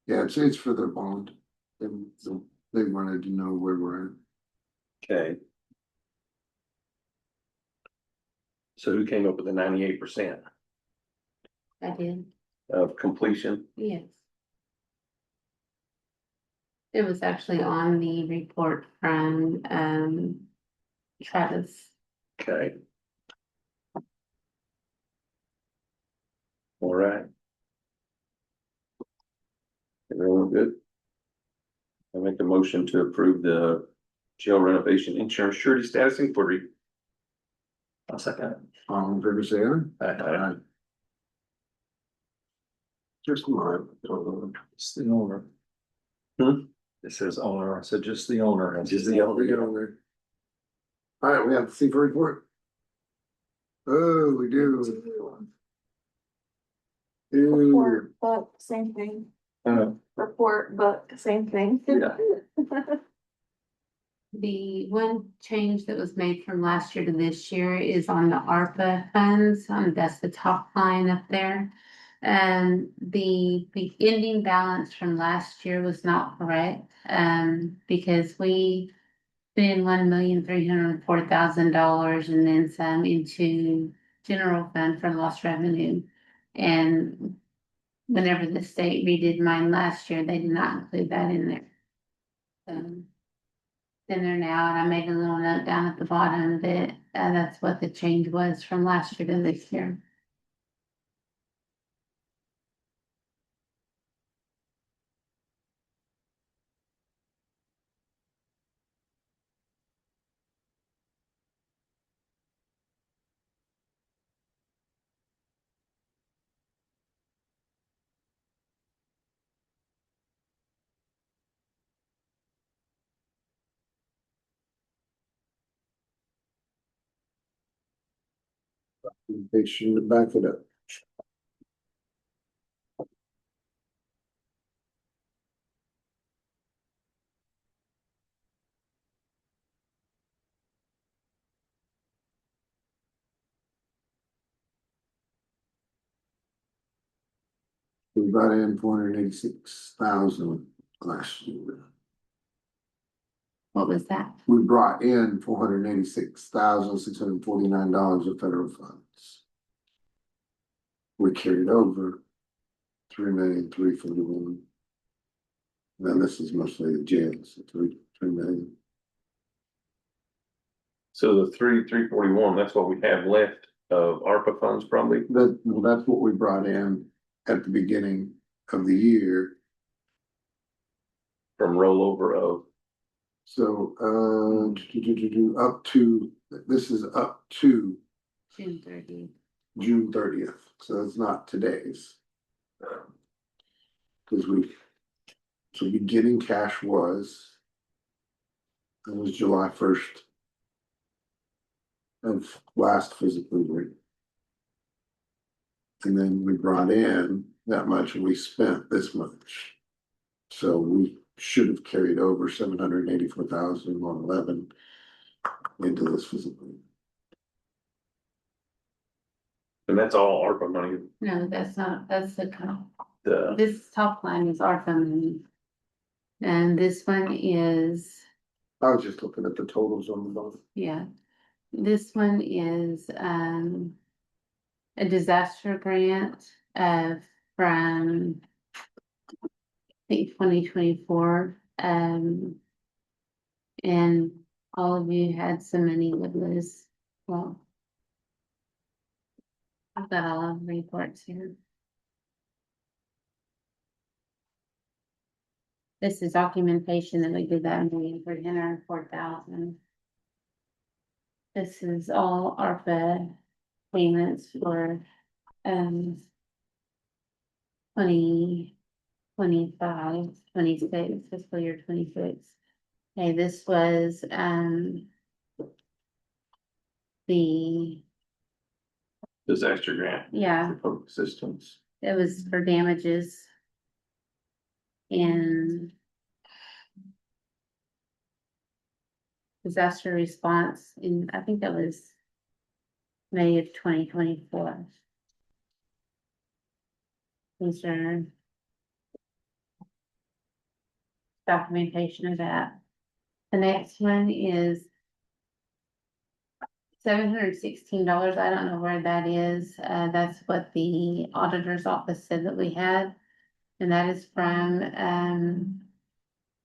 Yeah, it's for their bond. And so they wanted to know where we're at. Okay. So who came up with the 98% I did, of completion? yes. It was actually on the report from, Travis. Okay. All right. Everyone good? I make a motion to approve the jail renovation insurance surety status inquiry. I'll second it. All in favor, say aye. Aye. Just mine. It's the owner. It says owner, I said just the owner. Just the owner. We get on there. All right, we have the CFO report. Oh, we do. Report, book, same thing. Report, book, same thing. Yeah. The one change that was made from last year to this year is on the ARPA funds, that's the top line up there. And the ending balance from last year was not correct, because we put in $1,304,000 and then some into general fund for lost revenue. And whenever the state redid mine last year, they did not include that in there. In there now, and I made a little note down at the bottom of it, that's what the change was from last year to this year. Patient to back it up. We brought in 486,000 last year. What was that? We brought in $486,649 of federal funds. We carried over 3,341,000. Now this is mostly the jails, so 3 million. So the 341, that's what we have left of ARPA funds probably. Well, that's what we brought in at the beginning of the year. From rollover of, So, up to, this is up to June 30th. June 30th, so it's not today's. Cause so beginning cash was. It was July 1st. Of last fiscal year. And then we brought in that much and we spent this much. So we should have carried over 784,111 into this fiscal year. and that's all ARPA money. No, that's not, that's the, The, this top line is ARPA money. And this one is, I was just looking at the totals on the bottom. yeah, this one is, a disaster grant, from, I think 2024, and all of you had some money that was, well, I've got all of the reports here. This is documentation that we did that $1,304,000. This is all ARPA payments for, 2025, 26, fiscal year 26. Okay, this was, the, disaster grant. yeah, For public assistance. it was for damages. And disaster response in, I think that was May of 2024. These are documentation of that. The next one is $716. I don't know where that is. That's what the auditor's office said that we had. And that is from,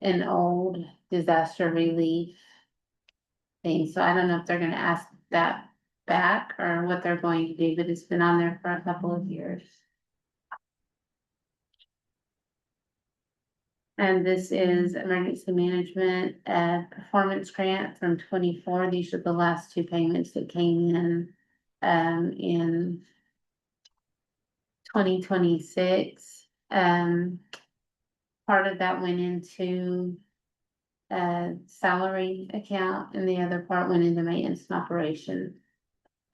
an old disaster relief thing. So I don't know if they're gonna ask that back or what they're going to do, but it's been on there for a couple of years. And this is emergency management, performance grant from 24. These are the last two payments that came in 2026. Part of that went into salary account and the other part went into maintenance and operation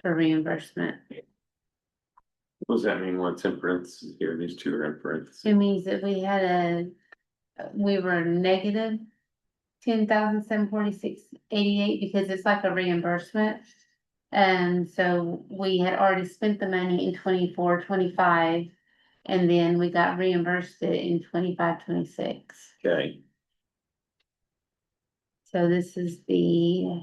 for reimbursement. What does that mean? What's in parentheses here? These two are in parentheses. It means that we were negative 10,746.88 because it's like a reimbursement. And so we had already spent the money in 24, 25, and then we got reimbursed it in 25, 26. Okay, So this is the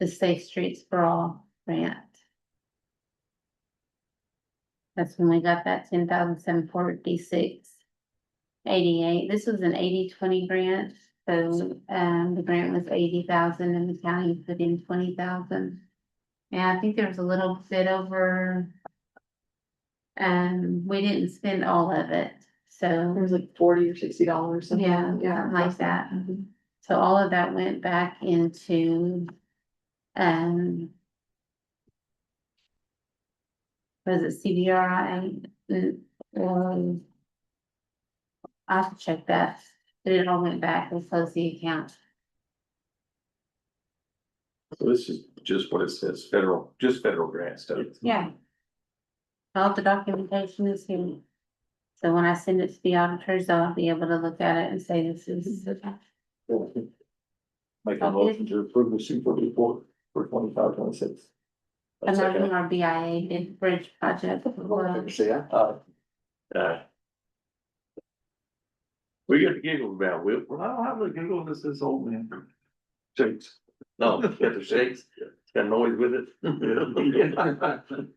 Safe Streets for All grant. That's when we got that 10,746.88. This was an 80-20 grant. So, the grant was 80,000 and the county put in 20,000. And I think there was a little bit over, we didn't spend all of it. So, It was like $40 or $60. yeah, something like that. So all of that went back into, was it CBRI? I have to check that, but it all went back and closed the account. so this is just what it says, federal, just federal grant stuff. Yeah. All the documentation is here. So when I send it to the auditors, they'll be able to look at it and say this is. Make a motion to approve the super report for 25-26. Another our BIA bid bridge project. Say aye. We get the giggles about it. Well, I don't have the giggles, this is old man. Shakes. No, got the shakes, it's got noise with it.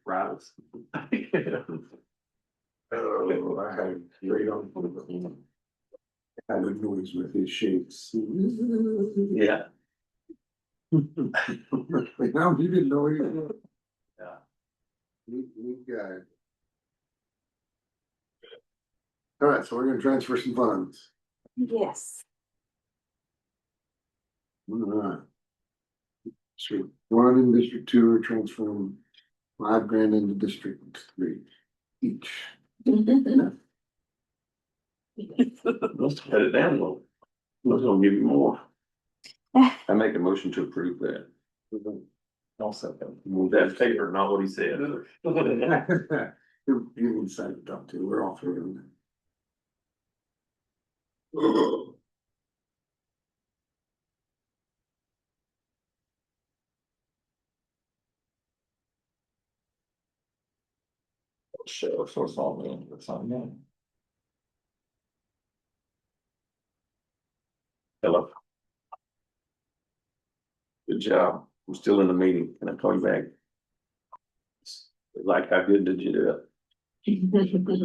Rattles. Oh, I had great on. Had a noise with his shakes. Yeah. Now he didn't know he was. Yeah. We got it. All right, so we're gonna transfer some funds. Yes. All right. District 1 and District 2 are transferring $5,000 into District 3 each. Let's cut it down a little. Let's gonna give you more. I make a motion to approve that. I'll second. Move that paper, not what he said. You can sign it up too, we're all three of them. Sure, so it's all me, it's on me. Hello. Good job. I'm still in the meeting. Can I call you back? Like, how good did you do it?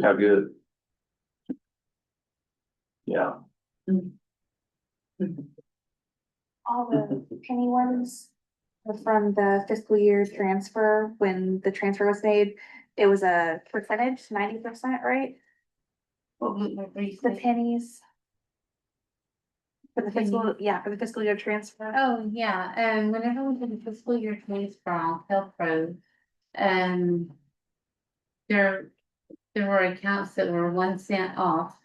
How good? Yeah. All the penny ones were from the fiscal year transfer, when the transfer was made, it was a percentage, 90%, right? The pennies. For the fiscal, yeah, for the fiscal year transfer. Oh, yeah, and whenever we did the fiscal year transfer on Pelpro, um. There were accounts that were 1 cent off.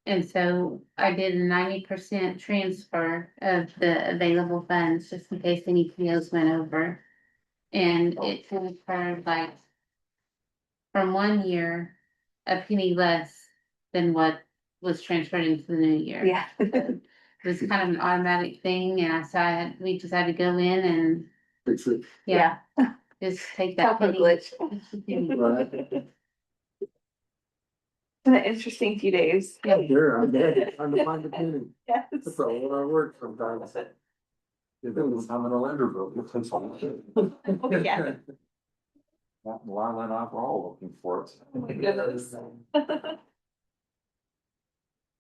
And so I did a 90% transfer of the available funds, just in case any POs went over. And it transferred like from 1 year, a penny less than what was transferred into the new year. Yeah. It was kind of an automatic thing, and we just had to go in and, Fix it. yeah, just take that Calco penny. glitch. Right. It's been an interesting few days. There, I'm trying to find the penny. Yes. That's a lot of work sometimes. If it was having a lender bill, it's all. Yeah. Lila and I were all looking for it. Oh my goodness.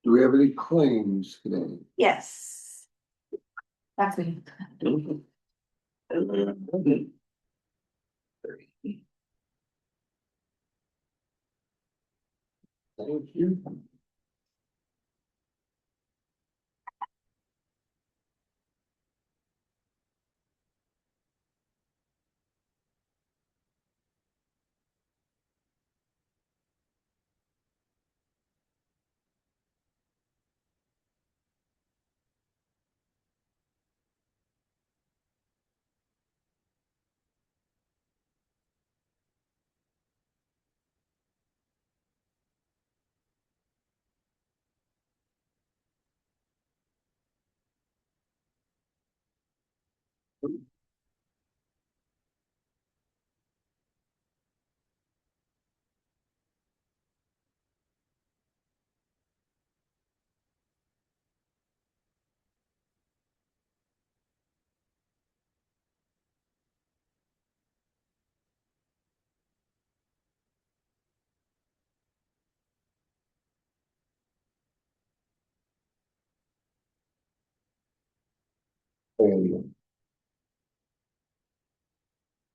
Do we have any claims today? Yes. That's me. Thank you.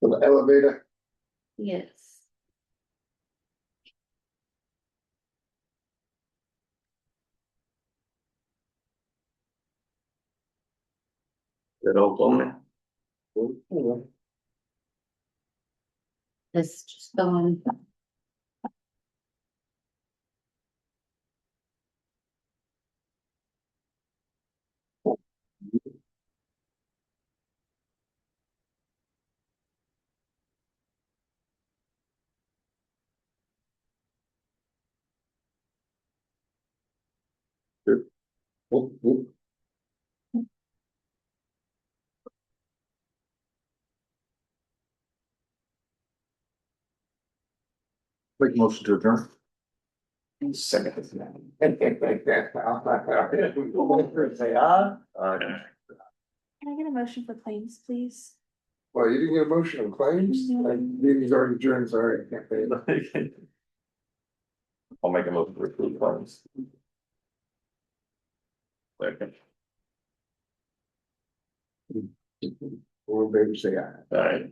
For the elevator. Yes. That old woman. It's just going. Whoop, whoop. Make a motion to adjourn. Second. Say aye. Can I get a motion for claims, please? Well, you didn't get a motion on claims? Like, meeting's already adjourned, sorry, I can't pay it. I'll make a motion to approve claims. Second. Or maybe say aye. All right.